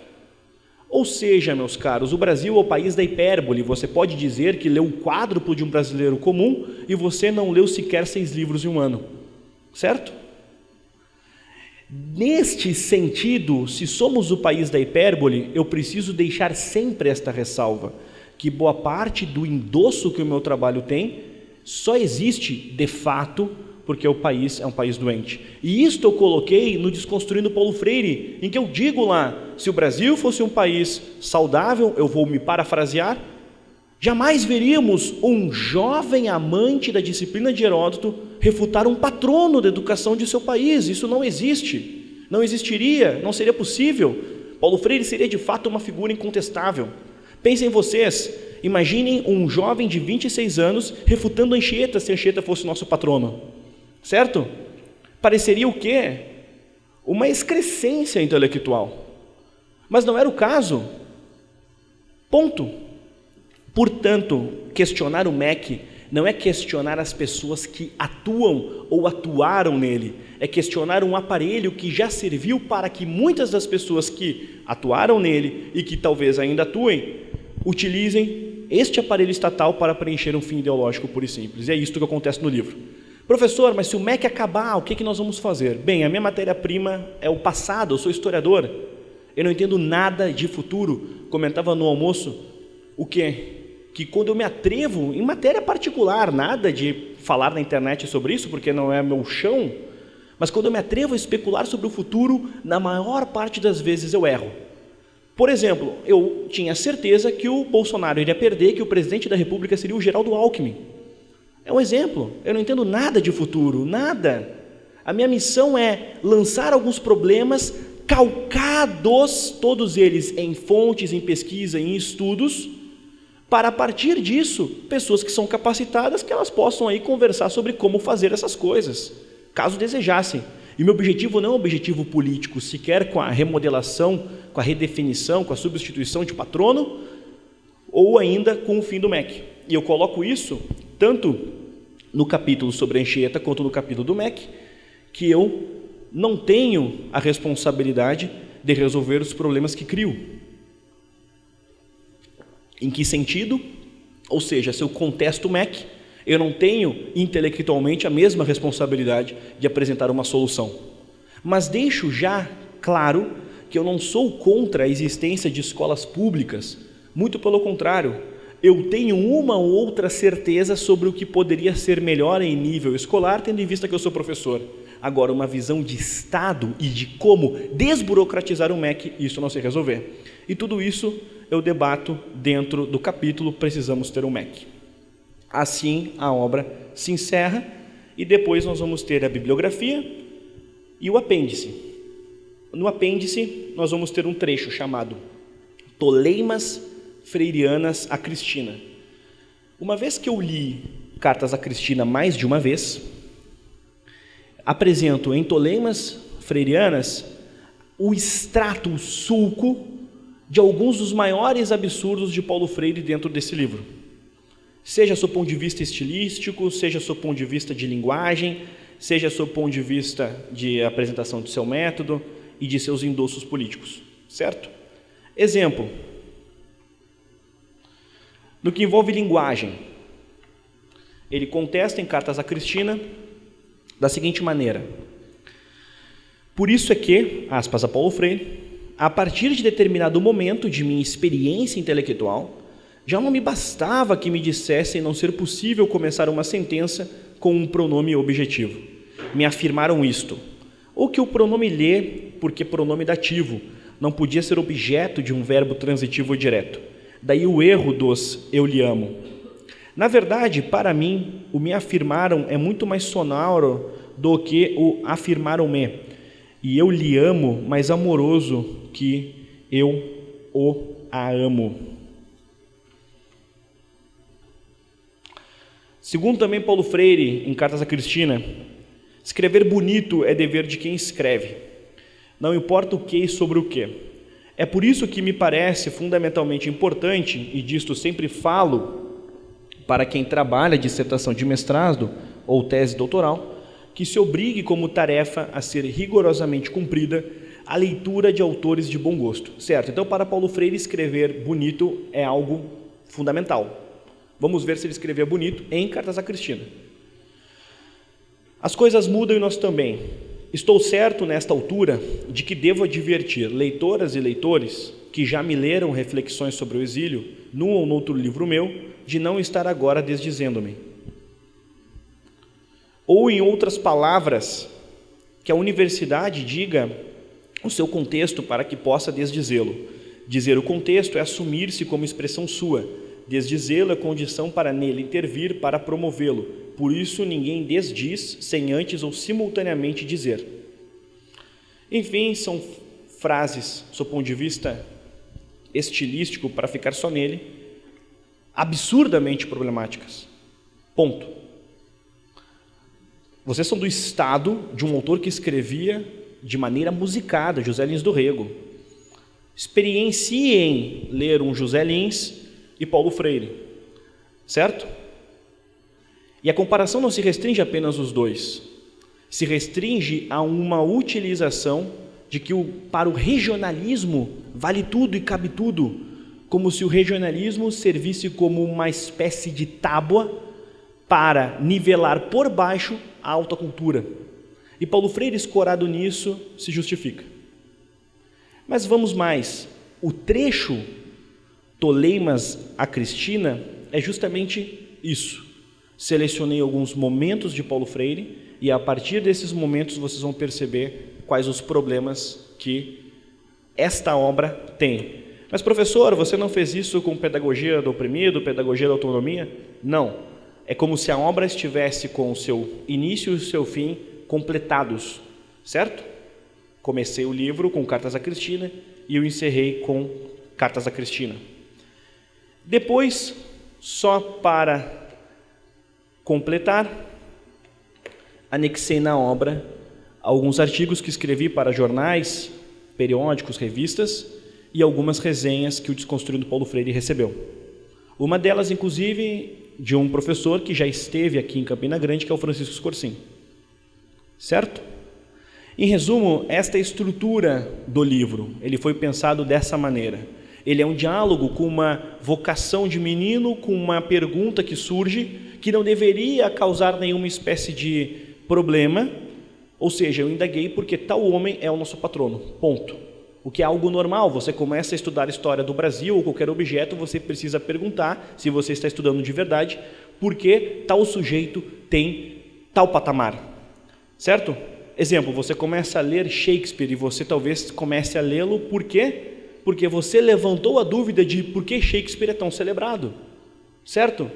Ou seja, meus caros, o Brasil é o país da hipérbole. Você pode dizer que leu o quádruplo de um brasileiro comum e você não leu sequer 6 livros em um ano, certo? Neste sentido, se somos o país da hipérbole, eu preciso deixar sempre esta ressalva, que boa parte do endosso que o meu trabalho tem, só existe, de fato, porque o país é um país doente. E isto eu coloquei no Desconstruindo Paulo Freire, em que eu digo lá, se o Brasil fosse um país saudável, eu vou me parafrasear, jamais veríamos um jovem amante da disciplina de Heródoto refutar um patrono da educação de seu país. Isso não existe, não existiria, não seria possível. Paulo Freire seria de fato uma figura incontestável. Pensem vocês, imaginem um jovem de 26 anos refutando Anchieta, se Anchieta fosse nosso patrono, certo? Pareceria o quê? Uma excrescência intelectual. Mas não era o caso. Ponto. Portanto, questionar o MEC não é questionar as pessoas que atuam ou atuaram nele, é questionar um aparelho que já serviu para que muitas das pessoas que atuaram nele e que talvez ainda atuem, utilizem este aparelho estatal para preencher um fim ideológico puro e simples. E é isso que acontece no livro. Professor, mas se o MEC acabar, o que nós vamos fazer? Bem, a minha matéria-prima é o passado, eu sou historiador, eu não entendo nada de futuro. Comentava no almoço, o quê? Que quando eu me atrevo, em matéria particular, nada de falar na internet sobre isso, porque não é meu chão, mas quando eu me atrevo a especular sobre o futuro, na maior parte das vezes eu erro. Por exemplo, eu tinha certeza que o Bolsonaro iria perder, que o presidente da República seria o Geraldo Alckmin. É um exemplo, eu não entendo nada de futuro, nada. A minha missão é lançar alguns problemas calcados, todos eles em fontes, em pesquisa, em estudos, para a partir disso, pessoas que são capacitadas, que elas possam aí conversar sobre como fazer essas coisas, caso desejassem. E meu objetivo não é um objetivo político, sequer com a remodelação, com a redefinição, com a substituição de patrono, ou ainda com o fim do MEC. E eu coloco isso tanto no capítulo sobre a Anchieta, quanto no capítulo do MEC, que eu não tenho a responsabilidade de resolver os problemas que crio. Em que sentido? Ou seja, se eu contesto o MEC, eu não tenho intelectualmente a mesma responsabilidade de apresentar uma solução. Mas deixo já claro que eu não sou contra a existência de escolas públicas, muito pelo contrário, eu tenho uma ou outra certeza sobre o que poderia ser melhor em nível escolar, tendo em vista que eu sou professor. Agora, uma visão de Estado e de como desburocratizar o MEC, isso não se resolver. E tudo isso eu debato dentro do capítulo Precisamos Ter um MEC. Assim, a obra se encerra e depois nós vamos ter a bibliografia e o apêndice. No apêndice, nós vamos ter um trecho chamado Toleimas Freirianas a Cristina. Uma vez que eu li Cartas a Cristina mais de uma vez, apresento em Toleimas Freirianas o extrato, o sulco de alguns dos maiores absurdos de Paulo Freire dentro desse livro. Seja sob ponto de vista estilístico, seja sob ponto de vista de linguagem, seja sob ponto de vista de apresentação de seu método e de seus endossos políticos, certo? Exemplo, no que envolve linguagem, ele contesta em Cartas a Cristina da seguinte maneira: por isso é que, aspas a Paulo Freire, a partir de determinado momento de minha experiência intelectual, já não me bastava que me dissessem não ser possível começar uma sentença com um pronome objetivo. Me afirmaram isto, ou que o pronome lhe, porque pronome dativo, não podia ser objeto de um verbo transitivo direto. Daí o erro dos eu lhe amo. Na verdade, para mim, o me afirmaram é muito mais sonoro do que o afirmaram-me. E eu lhe amo mais amoroso que eu a amo. Segundo também Paulo Freire, em Cartas a Cristina, escrever bonito é dever de quem escreve, não importa o que e sobre o que. É por isso que me parece fundamentalmente importante, e disto sempre falo para quem trabalha dissertação de mestrado ou tese doutoral, que se obrigue como tarefa a ser rigorosamente cumprida a leitura de autores de bom gosto, certo? Então, para Paulo Freire, escrever bonito é algo fundamental. Vamos ver se ele escrevia bonito em Cartas a Cristina. As coisas mudam e nós também. Estou certo, nesta altura, de que devo advertir leitoras e leitores que já me leram reflexões sobre o exílio, num ou noutro livro meu, de não estar agora desdizendo-me. Ou, em outras palavras, que a universidade diga o seu contexto para que possa desdizê-lo. Dizer o contexto é assumir-se como expressão sua. Desdizê-lo é condição para nele intervir, para promovê-lo. Por isso, ninguém desdiz sem antes ou simultaneamente dizer. Enfim, são frases, do ponto de vista estilístico, para ficar só nele, absurdamente problemáticas. Ponto. Vocês são do estado de um autor que escrevia de maneira musicada, José Lins do Rego. Experienciem ler um José Lins e Paulo Freire, certo? E a comparação não se restringe apenas aos dois, se restringe a uma utilização de que para o regionalismo vale tudo e cabe tudo, como se o regionalismo servisse como uma espécie de tábua para nivelar por baixo a alta cultura. E Paulo Freire, escorado nisso, se justifica. Mas vamos mais, o trecho Toleimas a Cristina é justamente isso. Selecionei alguns momentos de Paulo Freire e a partir desses momentos vocês vão perceber quais os problemas que esta obra tem. Mas professor, você não fez isso com pedagogia do oprimido, pedagogia da autonomia? Não. É como se a obra estivesse com o seu início e o seu fim completados, certo? Comecei o livro com Cartas a Cristina e eu encerrei com Cartas a Cristina. Depois, só para completar, anexei na obra alguns artigos que escrevi para jornais, periódicos, revistas e algumas resenhas que o Desconstruindo Paulo Freire recebeu. Uma delas, inclusive, de um professor que já esteve aqui em Campina Grande, que é o Francisco Scorsin. Certo? Em resumo, esta é a estrutura do livro. Ele foi pensado dessa maneira. Ele é um diálogo com uma vocação de menino, com uma pergunta que surge, que não deveria causar nenhuma espécie de problema, ou seja, eu indaguei porque tal homem é o nosso patrono, ponto. O que é algo normal, você começa a estudar a história do Brasil ou qualquer objeto, você precisa perguntar, se você está estudando de verdade, por que tal sujeito tem tal patamar, certo? Exemplo, você começa a ler Shakespeare e você talvez comece a lê-lo por quê? Porque você levantou a dúvida de por que Shakespeare é tão celebrado, certo?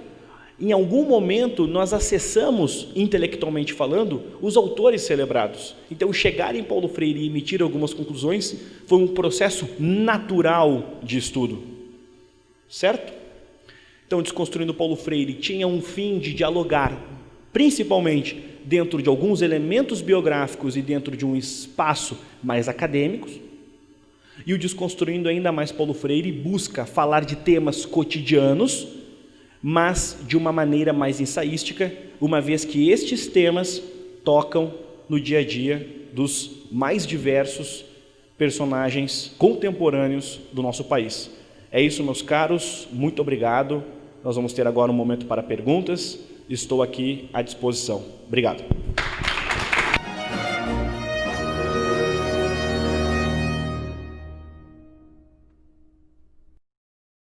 Em algum momento nós acessamos, intelectualmente falando, os autores celebrados. Então chegar em Paulo Freire e emitir algumas conclusões foi um processo natural de estudo, certo? Então, Desconstruindo Paulo Freire tinha um fim de dialogar, principalmente dentro de alguns elementos biográficos e dentro de um espaço mais acadêmicos, e o Desconstruindo ainda mais Paulo Freire busca falar de temas cotidianos, mas de uma maneira mais ensaística, uma vez que estes temas tocam no dia a dia dos mais diversos personagens contemporâneos do nosso país. É isso, meus caros, muito obrigado. Nós vamos ter agora um momento para perguntas, estou aqui à disposição. Obrigado.